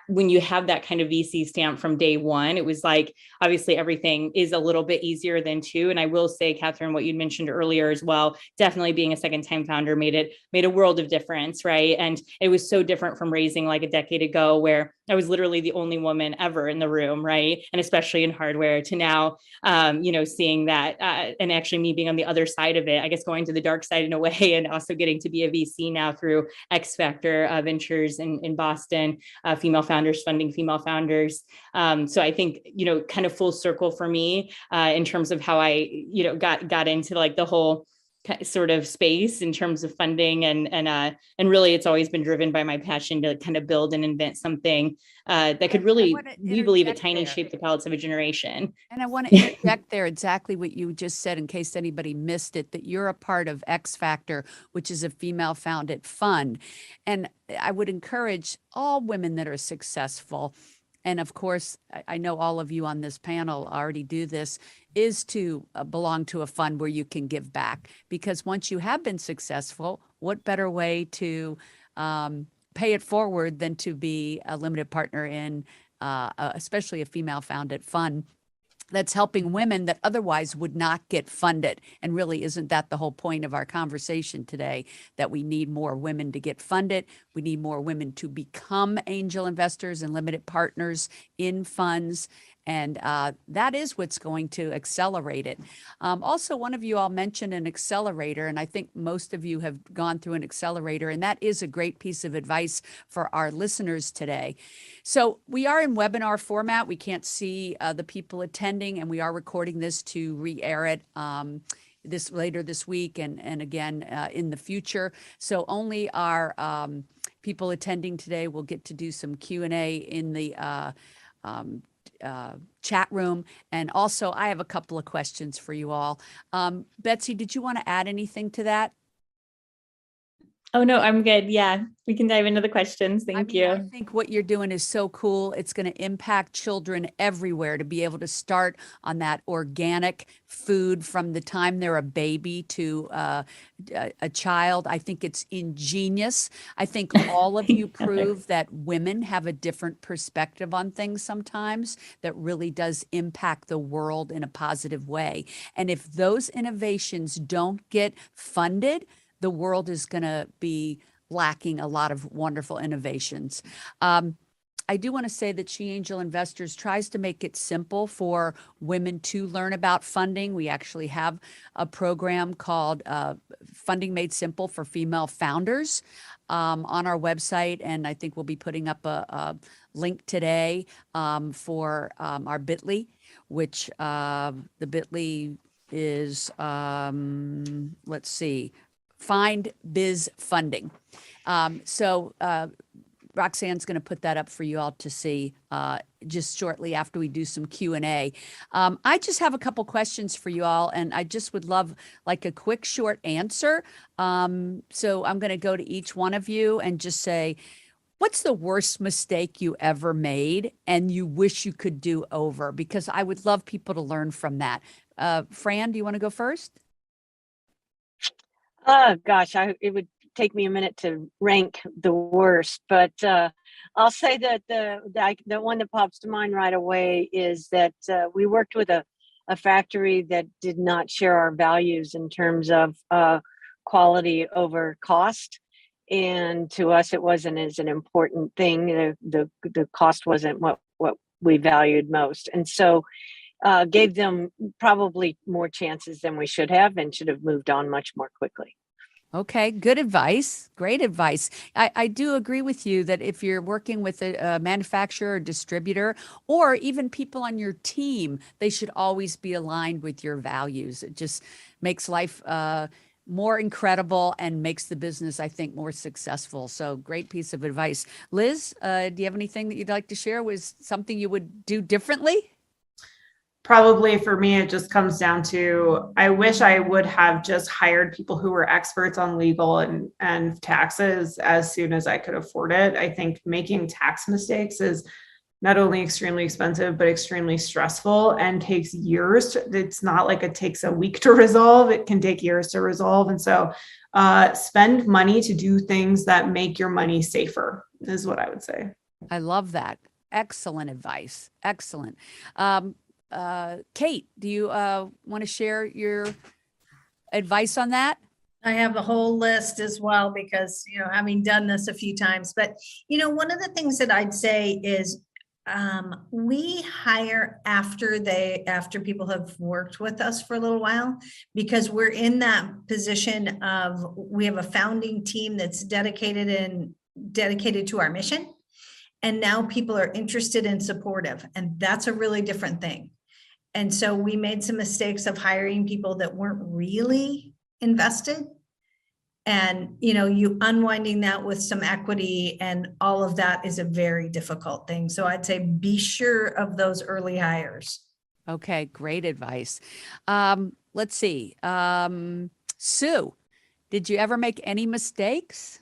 when you have that kind of VC stamp from day one, it was like, obviously everything is a little bit easier than two. And I will say, Catherine, what you mentioned earlier as well, definitely being a second time founder made a world of difference, right? And it was so different from raising like a decade ago, where I was literally the only woman ever in the room, right? And especially in hardware, to now, seeing that and actually me being on the other side of it, I guess going to the dark side in a way, and also getting to be a VC now through X Factor Ventures in Boston, female founders funding female founders. So I think, kind of full circle for me in terms of how I, got into like the whole sort of space in terms of funding and really it's always been driven by my passion to kind of build and invent something that could really, we believe at Tiny, shape the palates of a generation. And I want to interject there exactly what you just said in case anybody missed it, that you're a part of X Factor, which is a female founded fund. And I would encourage all women that are successful, and of course, I know all of you on this panel already do this, is to belong to a fund where you can give back. Because once you have been successful, what better way to pay it forward than to be a limited partner in especially a female founded fund. that's helping women that otherwise would not get funded. And really, isn't that the whole point of our conversation today? That we need more women to get funded. We need more women to become angel investors and limited partners in funds. And that is what's going to accelerate it. Also, one of you all mentioned an accelerator, and I think most of you have gone through an accelerator, and that is a great piece of advice for our listeners today. So we are in webinar format. We can't see the people attending, and we are recording this to re-air it this later this week and again in the future. So only our people attending today will get to do some Q&A in the chat room. And also, I have a couple of questions for you all. Betsy, did you want to add anything to that? Oh, no, I'm good. Yeah, we can dive into the questions. Thank you. I think what you're doing is so cool. It's going to impact children everywhere to be able to start on that organic food from the time they're a baby to a child. I think it's ingenious. I think all of you prove that women have a different perspective on things sometimes that really does impact the world in a positive way. And if those innovations don't get funded, the world is going to be lacking a lot of wonderful innovations. I do want to say that She Angel Investors tries to make it simple for women to learn about funding. We actually have a program called Funding Made Simple for Female Founders on our website. And I think we'll be putting up a link today for our bit.ly, which the bit.ly is, let's see, Find Biz Funding. So Roxanne's going to put that up for you all to see just shortly after we do some Q&A. I just have a couple questions for you all, and I just would love like a quick, short answer. So I'm going to go to each one of you and just say, what's the worst mistake you ever made and you wish you could do over? Because I would love people to learn from that. Fran, do you want to go first? Oh gosh, it would take me a minute to rank the worst, but I'll say that the one that pops to mind right away is that we worked with a factory that did not share our values in terms of quality over cost, and to us it wasn't as an important thing. The cost wasn't what we valued most, and so gave them probably more chances than we should have, and should have moved on much more quickly. Okay, good advice. Great advice. I do agree with you that if you're working with a manufacturer or distributor, or even people on your team, they should always be aligned with your values. It just makes life more incredible and makes the business, I think, more successful. So great piece of advice. Liz, do you have anything that you'd like to share? Was something you would do differently? Probably for me, it just comes down to, I wish I would have just hired people who were experts on legal and taxes as soon as I could afford it. I think making tax mistakes is not only extremely expensive, but extremely stressful and takes years. It's not like it takes a week to resolve. It can take years to resolve. And so spend money to do things that make your money safer is what I would say. I love that. Excellent advice. Excellent. Kate, do you want to share your advice on that? I have a whole list as well because, having done this a few times, but, one of the things that I'd say is we hire after people have worked with us for a little while, because we're in that position of, we have a founding team that's dedicated to our mission. And now people are interested and supportive, and that's a really different thing. And so we made some mistakes of hiring people that weren't really invested. And, you unwinding that with some equity and all of that is a very difficult thing. So I'd say be sure of those early hires. Okay, great advice. Let's see. Sue, did you ever make any mistakes?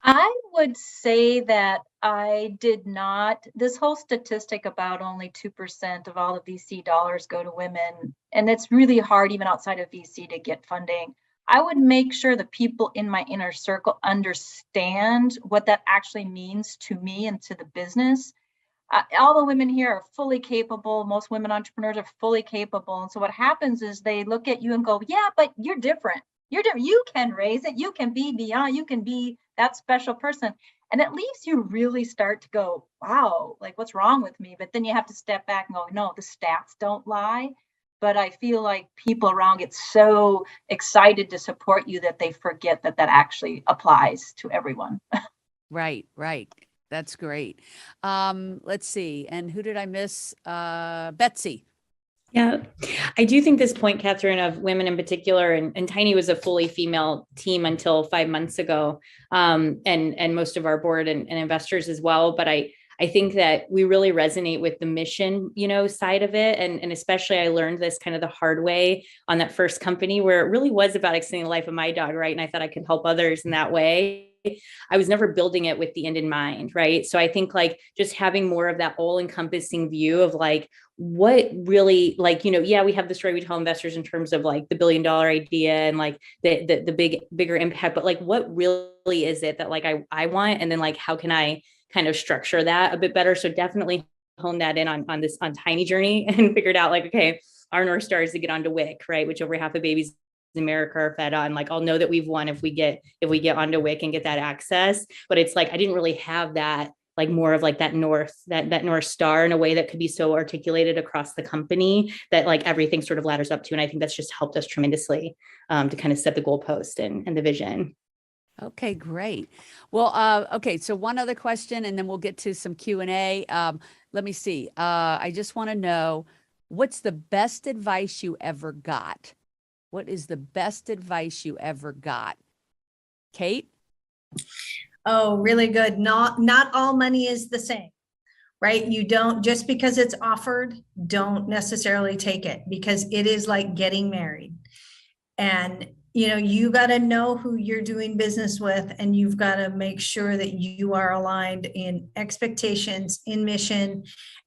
I would say that I did not. This whole statistic about only 2% of all the VC dollars go to women, and it's really hard even outside of VC to get funding. I would make sure the people in my inner circle understand what that actually means to me and to the business. all the women here are fully capable. Most women entrepreneurs are fully capable. And so what happens is they look at you and go, yeah, but you're different. You're different. You can raise it. You can be beyond. You can be that special person. And it leaves you really start to go, wow, like what's wrong with me? But then you have to step back and go, no, the stats don't lie. But I feel like people around get so excited to support you that they forget that that actually applies to everyone. Right, right. That's great. Let's see. And who did I miss? Betsy. Yeah, I do think this point, Catherine, of women in particular, and Tiny was a fully female team until 5 months ago, and most of our board and investors as well. But I think that we really resonate with the mission, side of it. And especially I learned this kind of the hard way on that first company where it really was about extending the life of my dog, right? And I thought I could help others in that way. I was never building it with the end in mind, right? So I think like just having more of that all-encompassing view of like what really like, yeah, we have the story we tell investors in terms of like the $1 billion idea and like the bigger impact, but like what really is it that like I want? And then like how can I kind of structure that a bit better? So definitely hone that in on Tiny journey and figured out like, okay, our North Star is to get onto WIC, right? Which over half of babies in America are fed on. Like I'll know that we've won if we get onto WIC and get that access. But it's like I didn't really have that like more of like that North Star in a way that could be so articulated across the company that like everything sort of ladders up to. And I think that's just helped us tremendously to kind of set the goalpost and the vision. Okay, great. Well, okay. So one other question, and then we'll get to some Q&A. Let me see. I just want to know, what's the best advice you ever got? What is the best advice you ever got? Kate? Oh, really good. Not all money is the same, right? You don't, just because it's offered, don't necessarily take it, because it is like getting married. And you got to know who you're doing business with, and you've got to make sure that you are aligned in expectations, in mission,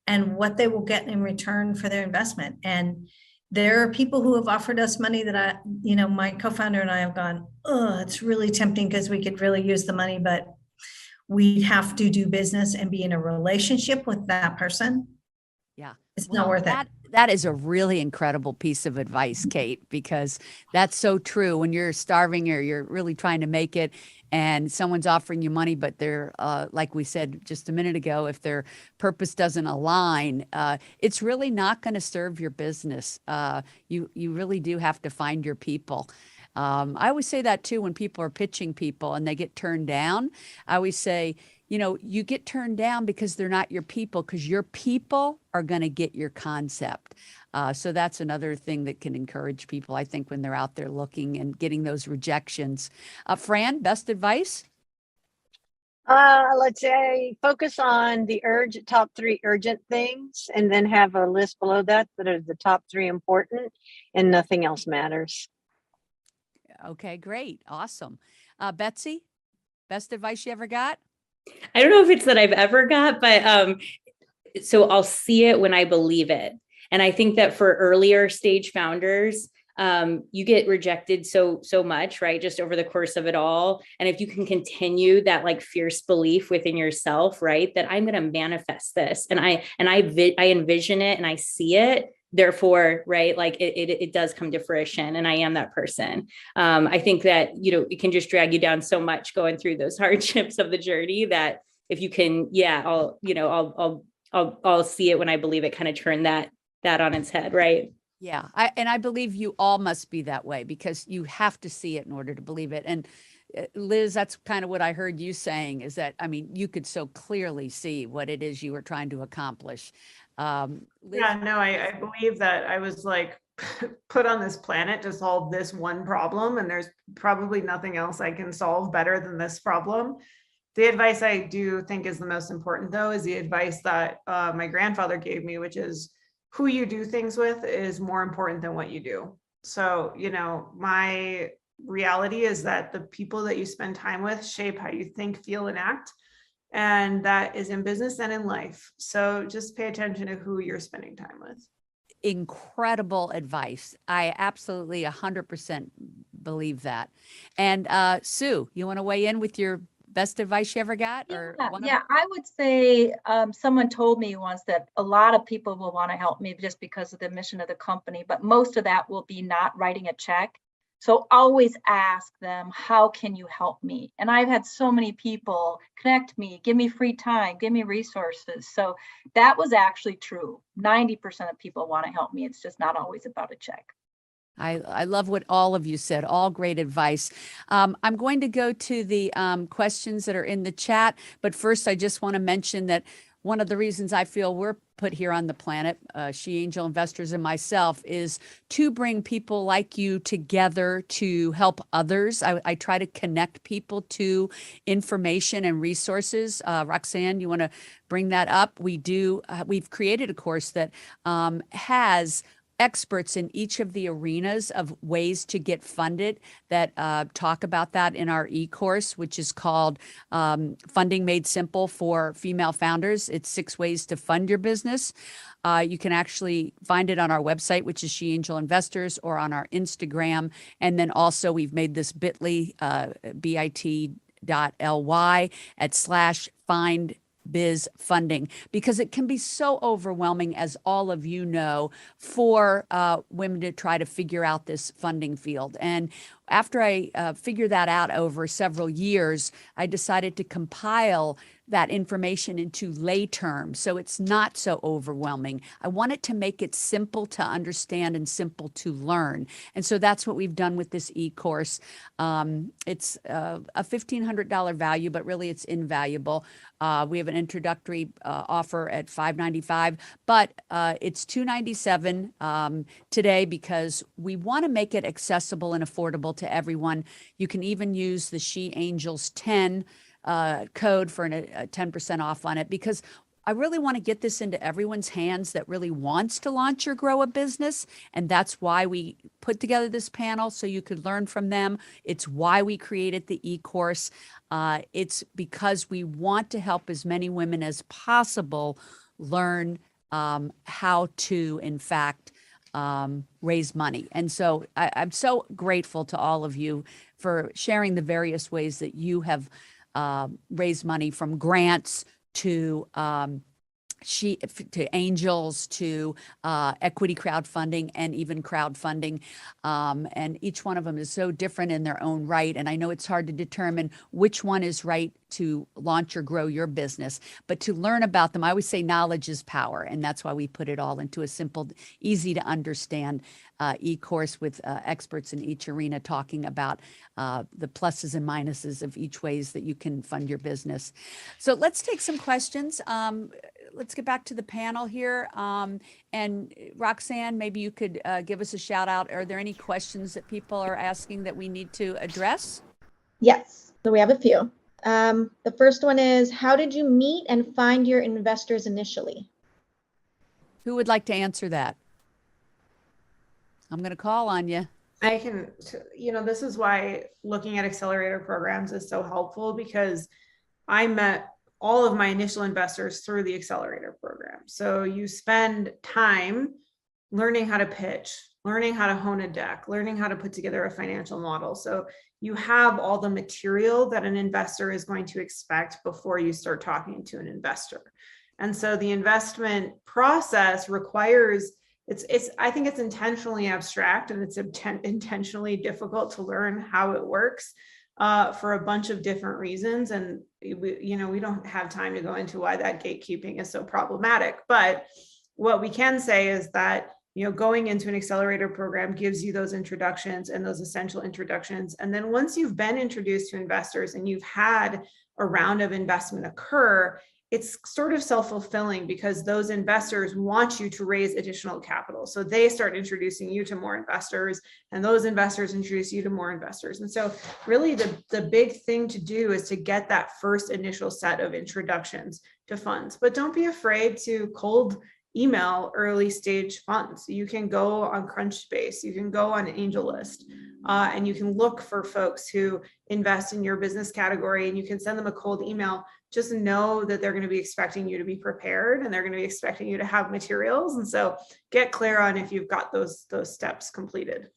and what they will get in return for their investment. And there are people who have offered us money that my co-founder and I have gone, oh, it's really tempting because we could really use the money, but we have to do business and be in a relationship with that person. Yeah. It's not worth it. That is a really incredible piece of advice, Kate, because that's so true. When you're starving or you're really trying to make it and someone's offering you money, but they're, like we said just a minute ago, if their purpose doesn't align, it's really not going to serve your business. You really do have to find your people. I always say that too when people are pitching people and they get turned down. I always say, you get turned down because they're not your people, because your people are going to get your concept. So that's another thing that can encourage people, I think, when they're out there looking and getting those rejections. Fran, best advice? Let's say focus on the top 3 urgent things, and then have a list below that are the top 3 important, and nothing else matters. Okay, great. Awesome. Betsy, best advice you ever got? I don't know if it's that I've ever got, but so I'll see it when I believe it. And I think that for earlier stage founders, you get rejected so much, right? Just over the course of it all. And if you can continue that like fierce belief within yourself, right, that I'm going to manifest this, and I envision it and I see it. Therefore, right, like it does come to fruition, and I am that person. I think that, it can just drag you down so much going through those hardships of the journey that if you can, I'll see it when I believe it, kind of turn that on its head, right? Yeah. I believe you all must be that way, because you have to see it in order to believe it. And Liz, that's kind of what I heard you saying, is that, you could so clearly see what it is you were trying to accomplish. Liz? Yeah, no, I believe that I was like put on this planet to solve this one problem, and there's probably nothing else I can solve better than this problem. The advice I do think is the most important, though, is the advice that my grandfather gave me, which is who you do things with is more important than what you do. So, my reality is that the people that you spend time with shape how you think, feel, and act. And that is in business and in life. So just pay attention to who you're spending time with. Incredible advice. I absolutely 100% believe that. And Sue, you want to weigh in with your best advice you ever got? Or Yeah, one of yeah, them? I would say someone told me once that a lot of people will want to help me just because of the mission of the company, but most of that will be not writing a check. So always ask them, how can you help me? And I've had so many people connect me, give me free time, give me resources. So that was actually true. 90% of people want to help me. It's just not always about a check. I love what all of you said, all great advice. I'm going to go to the questions that are in the chat, but first I just want to mention that one of the reasons I feel we're put here on the planet, She Angel Investors and myself, is to bring people like you together to help others. I try to connect people to information and resources. Roxanne, you want to bring that up? We've created a course that has experts in each of the arenas of ways to get funded that talk about that in our e-course, which is called Funding Made Simple for Female Founders. It's 6 ways to fund your business. You can actually find it on our website, which is She Angel Investors, or on our Instagram. And then also we've made this bit.ly, bit.ly/find biz funding, because it can be so overwhelming, as all of you know, for women to try to figure out this funding field. And after I figured that out over several years, I decided to compile that information into lay terms so it's not so overwhelming. I wanted to make it simple to understand and simple to learn. And so that's what we've done with this e-course. It's a $1,500 value, but really it's invaluable. We have an introductory offer at $595, but it's $297 today because we want to make it accessible and affordable to everyone. You can even use the She Angels 10 code for a 10% off on it, because I really want to get this into everyone's hands that really wants to launch or grow a business. And that's why we put together this panel, so you could learn from them. It's why we created the e-course. It's because we want to help as many women as possible learn how to, in fact, raise money. And so I'm so grateful to all of you for sharing the various ways that you have raised money, from grants to angels to equity crowdfunding and even crowdfunding. And each one of them is so different in their own right. And I know it's hard to determine which one is right to launch or grow your business, but to learn about them, I always say knowledge is power. And that's why we put it all into a simple, easy to understand e-course with experts in each arena talking about the pluses and minuses of each ways that you can fund your business. So let's take some questions. Let's get back to the panel here. And Roxanne, maybe you could give us a shout out. Are there any questions that people are asking that we need to address? Yes, so we have a few. The first one is, how did you meet and find your investors initially? Who would like to answer that? I'm going to call on you. I can, this is why looking at accelerator programs is so helpful, because I met all of my initial investors through the accelerator program. So you spend time learning how to pitch, learning how to hone a deck, learning how to put together a financial model. So you have all the material that an investor is going to expect before you start talking to an investor. And so the investment process requires, I think it's intentionally abstract, and it's intentionally difficult to learn how it works for a bunch of different reasons. And we don't have time to go into why that gatekeeping is so problematic. But what we can say is that, going into an accelerator program gives you those introductions and those essential introductions. And then once you've been introduced to investors and you've had a round of investment occur, it's sort of self-fulfilling, because those investors want you to raise additional capital. So they start introducing you to more investors, and those investors introduce you to more investors. And so really the big thing to do is to get that first initial set of introductions to funds. But don't be afraid to cold email early stage funds. You can go on Crunchbase, you can go on AngelList, and you can look for folks who invest in your business category, and you can send them a cold email. Just know that they're going to be expecting you to be prepared, and they're going to be expecting you to have materials. And so get clear on if you've got those steps completed.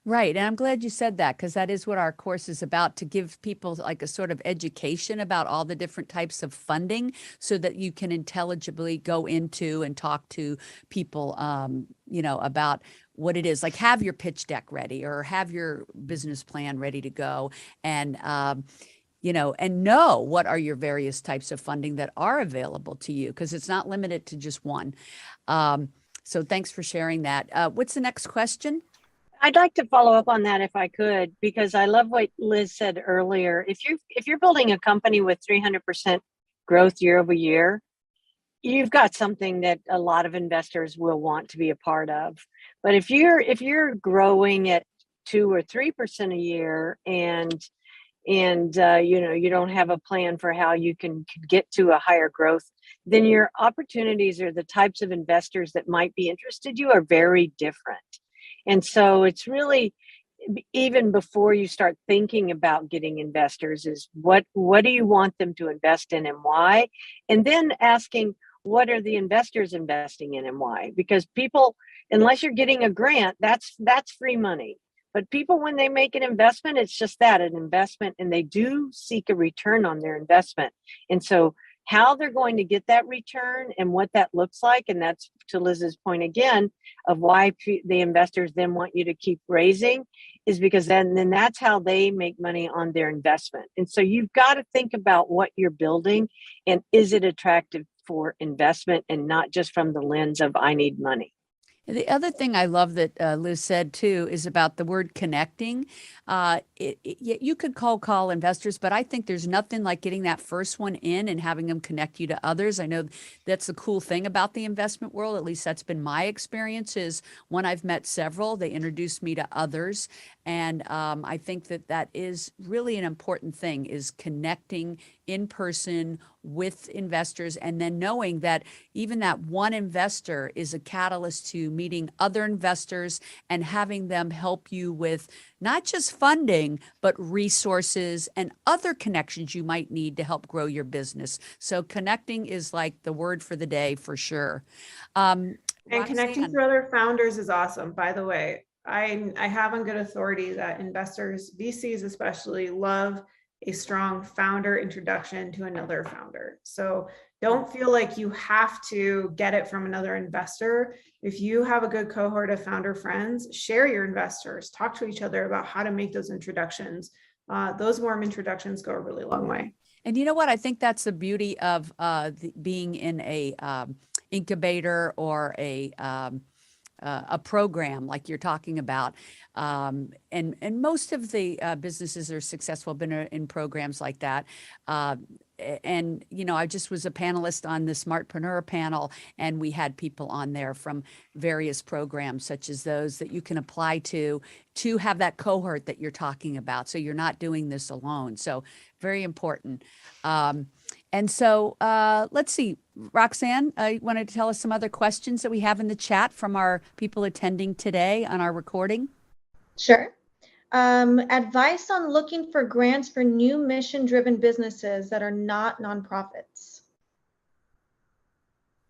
Right. And I'm glad you said that, because that is what our course is about, to give people like a sort of education about all the different types of funding so that you can intelligibly go into and talk to people, about what it is. Like, have your pitch deck ready or have your business plan ready to go, and, and know what are your various types of funding that are available to you, because it's not limited to just one. So thanks for sharing that. What's the next question? I'd like to follow up on that if I could, because I love what Liz said earlier. If you're building a company with 300% growth year over year, you've got something that a lot of investors will want to be a part of. But if you're growing at 2 or 3% a year, and you don't have a plan for how you can get to a higher growth, then your opportunities or the types of investors that might be interested you are very different. And so it's really, even before you start thinking about getting investors, is what do you want them to invest in and why? And then asking, what are the investors investing in and why? Because people, unless you're getting a grant, that's free money. But people, when they make an investment, it's just that, an investment, and they do seek a return on their investment. And so how they're going to get that return and what that looks like, and that's to Liz's point again of why the investors then want you to keep raising, is because then that's how they make money on their investment. And so you've got to think about what you're building, and is it attractive for investment and not just from the lens of I need money. The other thing I love that Liz said too is about the word connecting. You could cold call investors, but I think there's nothing like getting that first one in and having them connect you to others. I know that's the cool thing about the investment world. At least that's been my experience, is when I've met several, they introduced me to others. And I think that is really an important thing, is connecting in person with investors, and then knowing that even that one investor is a catalyst to meeting other investors and having them help you with not just funding, but resources and other connections you might need to help grow your business. So connecting is like the word for the day for sure. And connecting to other founders is awesome, by the way. I have on good authority that investors, VCs especially, love a strong founder introduction to another founder. So don't feel like you have to get it from another investor. If you have a good cohort of founder friends, share your investors, talk to each other about how to make those introductions. Those warm introductions go a really long way. And you know what? I think that's the beauty of being in a incubator or a program like you're talking about. And most of the businesses are successful, been in programs like that. And, I just was a panelist on the Smartpreneur panel, and we had people on there from various programs such as those that you can apply to have that cohort that you're talking about. So you're not doing this alone. So very important. And so let's see, Roxanne, you wanted to tell us some other questions that we have in the chat from our people attending today on our recording? Sure. Advice on looking for grants for new mission-driven businesses that are not nonprofits.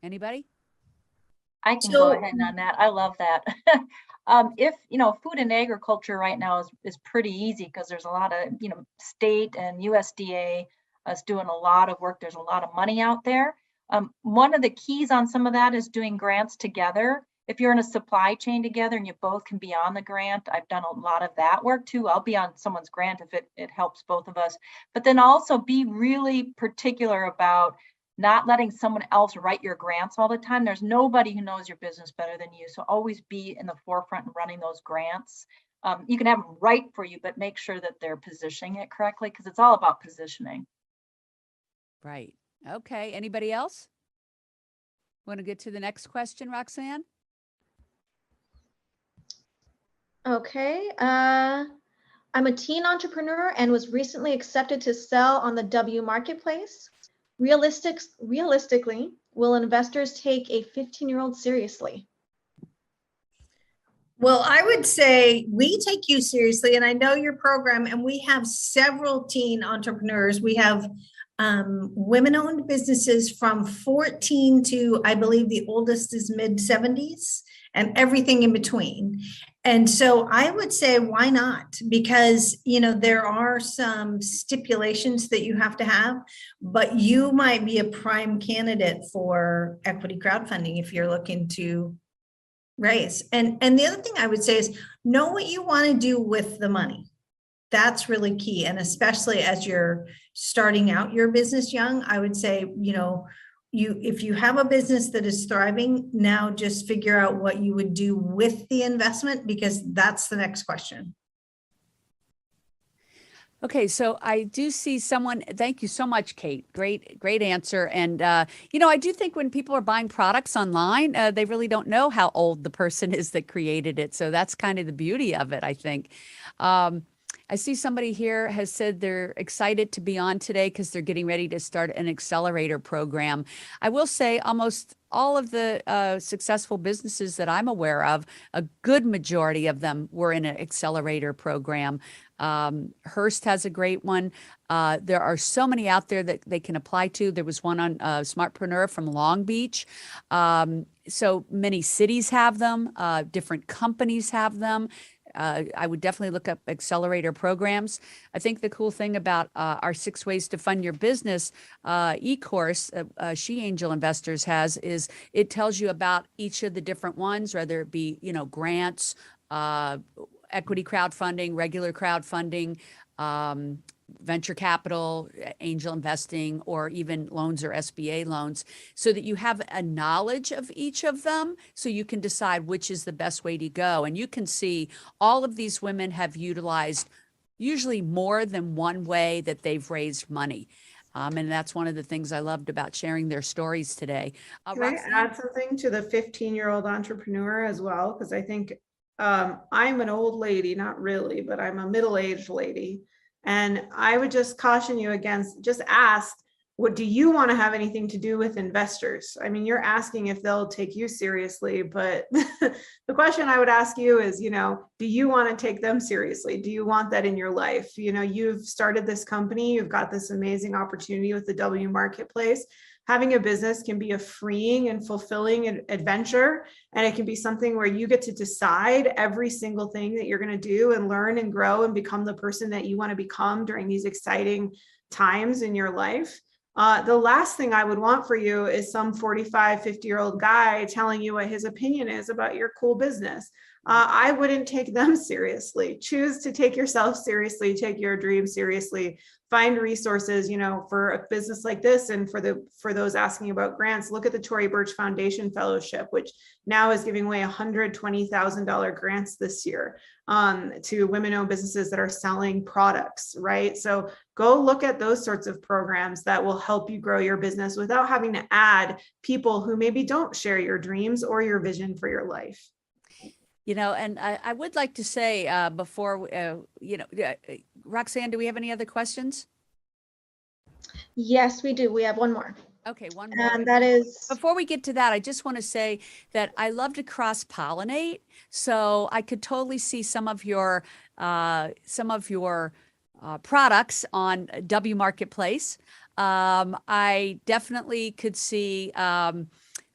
Anybody? I can go ahead on that. I love that. If, food and agriculture right now is pretty easy, because there's a lot of, state and USDA is doing a lot of work. There's a lot of money out there. One of the keys on some of that is doing grants together. If you're in a supply chain together and you both can be on the grant, I've done a lot of that work too. I'll be on someone's grant if it helps both of us. But then also be really particular about not letting someone else write your grants all the time. There's nobody who knows your business better than you. So always be in the forefront and running those grants. You can have them write for you, but make sure that they're positioning it correctly, because it's all about positioning. Right. Okay. Anybody else? Want to get to the next question, Roxanne? Okay. I'm a teen entrepreneur and was recently accepted to sell on the W Marketplace. Realistically, will investors take a 15-year-old seriously? Well, I would say we take you seriously, and I know your program, and we have several teen entrepreneurs. We have women-owned businesses from 14 to, I believe the oldest is mid-70s, and everything in between. And so I would say, why not? Because, you know, there are some stipulations that you have to have, but you might be a prime candidate for equity crowdfunding if you're looking to raise. And the other thing I would say is know what you want to do with the money. That's really key. And especially as you're starting out your business young, I would say, you know, if you have a business that is thriving, now just figure out what you would do with the investment, because that's the next question. Okay, so I do see someone, thank you so much, Kate. Great answer. And, you know, I do think when people are buying products online, they really don't know how old the person is that created it. So that's kind of the beauty of it, I think. I see somebody here has said they're excited to be on today because they're getting ready to start an accelerator program. I will say almost all of the successful businesses that I'm aware of, a good majority of them were in an accelerator program. Hearst has a great one. There are so many out there that they can apply to. There was one on Smartpreneur from Long Beach. So many cities have them. Different companies have them. I would definitely look up accelerator programs. I think the cool thing about our 6 Ways to Fund Your Business e-course She Angel Investors has is it tells you about each of the different ones, whether it be, you know, grants, equity crowdfunding, regular crowdfunding, venture capital, angel investing, or even loans or SBA loans, so that you have a knowledge of each of them so you can decide which is the best way to go. And you can see all of these women have utilized usually more than one way that they've raised money. And that's one of the things I loved about sharing their stories today. Can I add something to the 15-year-old entrepreneur as well? Because I think I'm an old lady, not really, but I'm a middle-aged lady. And I would just caution you against, just ask, what do you want to have anything to do with investors? I mean, you're asking if they'll take you seriously, but the question I would ask you is, you know, do you want to take them seriously? Do you want that in your life? You know, you've started this company, you've got this amazing opportunity with the W Marketplace. Having a business can be a freeing and fulfilling adventure. And it can be something where you get to decide every single thing that you're going to do and learn and grow and become the person that you want to become during these exciting times in your life. The last thing I would want for you is some 45, 50-year-old guy telling you what his opinion is about your cool business. I wouldn't take them seriously. Choose to take yourself seriously, take your dreams seriously, find resources, you know, for a business like this. And for those asking about grants, look at the Tory Burch Foundation Fellowship, which now is giving away $120,000 grants this year to women-owned businesses that are selling products, right? So go look at those sorts of programs that will help you grow your business without having to add people who maybe don't share your dreams or your vision for your life. You know, and I would like to say before, you know, Roxanne, do we have any other questions? Yes, we do. We have one more. Okay, one more. And that is, Before we get to that, I just want to say that I love to cross-pollinate. So I could totally see some of your products on W Marketplace. I definitely could see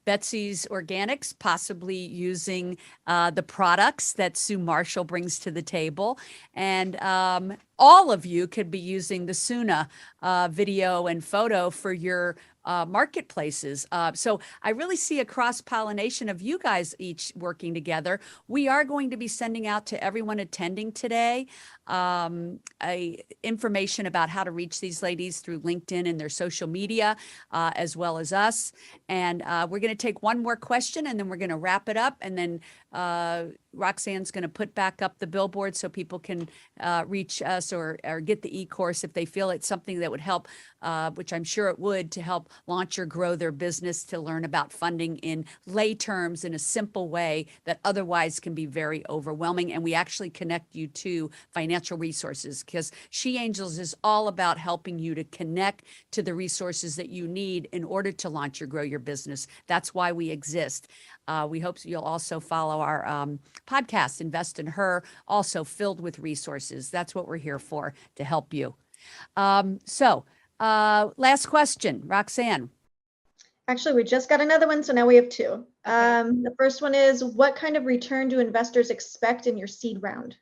Betsy's Organics possibly using the products that Sue Marshall brings to the table. And all of you could be using the Suna video and photo for your marketplaces. So I really see a cross-pollination of you guys each working together. We are going to be sending out to everyone attending today information about how to reach these ladies through LinkedIn and their social media, as well as us. And we're going to take one more question and then we're going to wrap it up. And then Roxanne's going to put back up the billboard so people can reach us or get the e-course if they feel it's something that would help, which I'm sure it would, to help launch or grow their business, to learn about funding in lay terms in a simple way that otherwise can be very overwhelming. And we actually connect you to financial resources, because She Angels is all about helping you to connect to the resources that you need in order to launch or grow your business. That's why we exist. We hope you'll also follow our podcast, Invest in Her, also filled with resources. That's what we're here for, to help you. Last question, Roxanne. Actually, we just got another one, so now we have two. The first one is, what kind of return do investors expect in your seed round?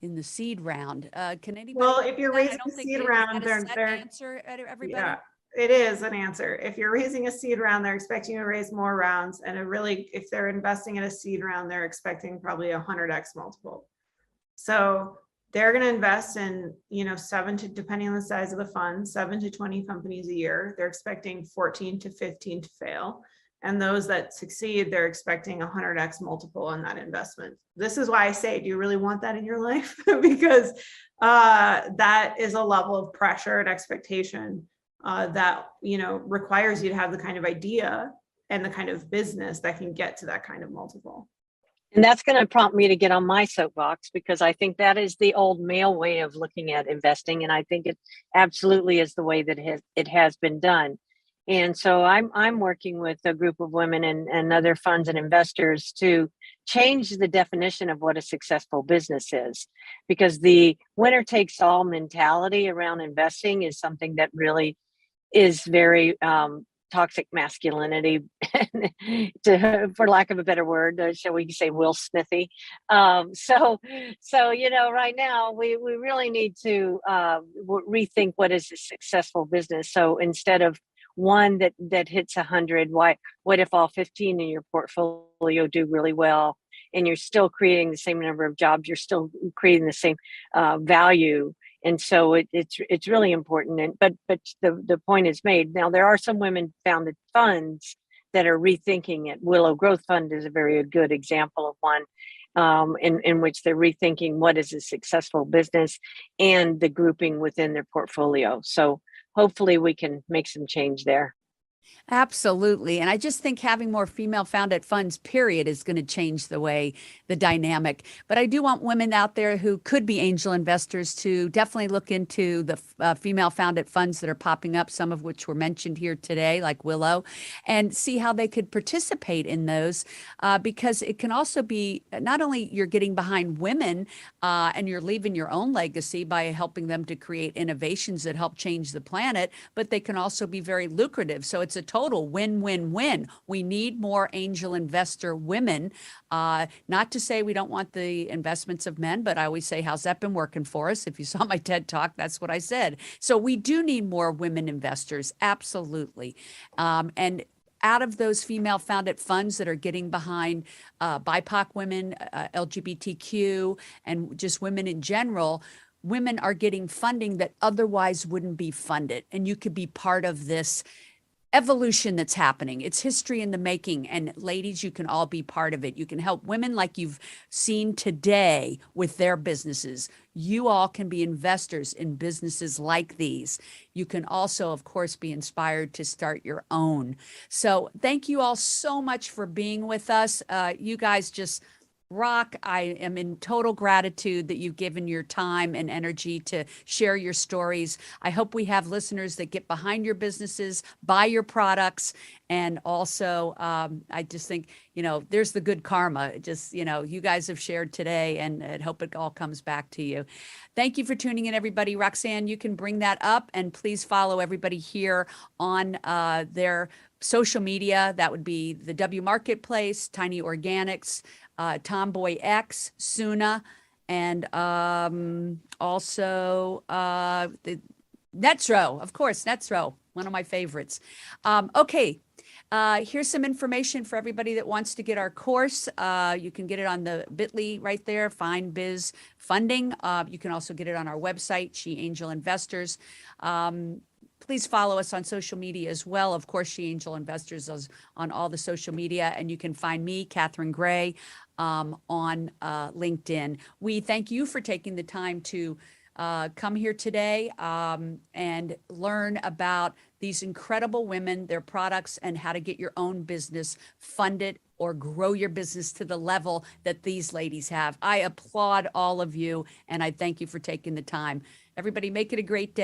In the seed round, can anybody? Well, if you're I raising don't a think seed is round, that a set answer, everybody? yeah, it is an answer. If you're raising a seed round, they're expecting to raise more rounds, and if they're investing in a seed round, they're expecting probably 100x multiple. So they're going to invest in, depending on the size of the fund, 7 to 20 companies a year. They're expecting 14 to 15 to fail. And those that succeed, they're expecting 100x multiple on that investment. This is why I say, do you really want that in your life? Because that is a level of pressure and expectation that, requires you to have the kind of idea and the kind of business that can get to that kind of multiple. And that's going to prompt me to get on my soapbox, because I think that is the old male way of looking at investing. And I think it absolutely is the way that it has been done. And so I'm working with a group of women and other funds and investors to change the definition of what a successful business is, because the winner takes all mentality around investing is something that really is very toxic masculinity, for lack of a better word, shall we say Will Smithy. So right now we really need to rethink what is a successful business. So instead of one that hits 100, what if all 15 in your portfolio do really well, and you're still creating the same number of jobs, you're still creating the same value? And so it's really important. But the point is made. Now, there are some women founded funds that are rethinking it. Willow Growth Fund is a very good example of one, in which they're rethinking what is a successful business and the grouping within their portfolio. So hopefully we can make some change there. Absolutely. And I just think having more female founded funds, period, is going to change the dynamic. But I do want women out there who could be angel investors to definitely look into the female founded funds that are popping up, some of which were mentioned here today, like Willow, and see how they could participate in those, because it can also be not only you're getting behind women and you're leaving your own legacy by helping them to create innovations that help change the planet, but they can also be very lucrative. So it's a total win-win-win. We need more angel investor women. Not to say we don't want the investments of men, but I always say, how's that been working for us? If you saw my TED Talk, that's what I said. So we do need more women investors, absolutely. And out of those female founded funds that are getting behind BIPOC women, LGBTQ, and just women in general, women are getting funding that otherwise wouldn't be funded. And you could be part of this evolution that's happening. It's history in the making. And ladies, you can all be part of it. You can help women like you've seen today with their businesses. You all can be investors in businesses like these. You can also, of course, be inspired to start your own. So thank you all so much for being with us. You guys just rock. I am in total gratitude that you've given your time and energy to share your stories. I hope we have listeners that get behind your businesses, buy your products, and also I just think, there's the good karma. Just, you guys have shared today, and I hope it all comes back to you. Thank you for tuning in, everybody. Roxanne, you can bring that up, and please follow everybody here on their social media. That would be the W Marketplace, Tiny Organics, Tomboy X, Suna, and also the Netro, of course, Netro, one of my favorites. Okay, here's some information for everybody that wants to get our course. You can get it on the bit.ly right there, Find Biz Funding. You can also get it on our website, She Angel Investors. Please follow us on social media as well. Of course, She Angel Investors is on all the social media, and you can find me, Catherine Gray, on LinkedIn. We thank you for taking the time to come here today and learn about these incredible women, their products, and how to get your own business funded or grow your business to the level that these ladies have. I applaud all of you, and I thank you for taking the time. Everybody, make it a great day.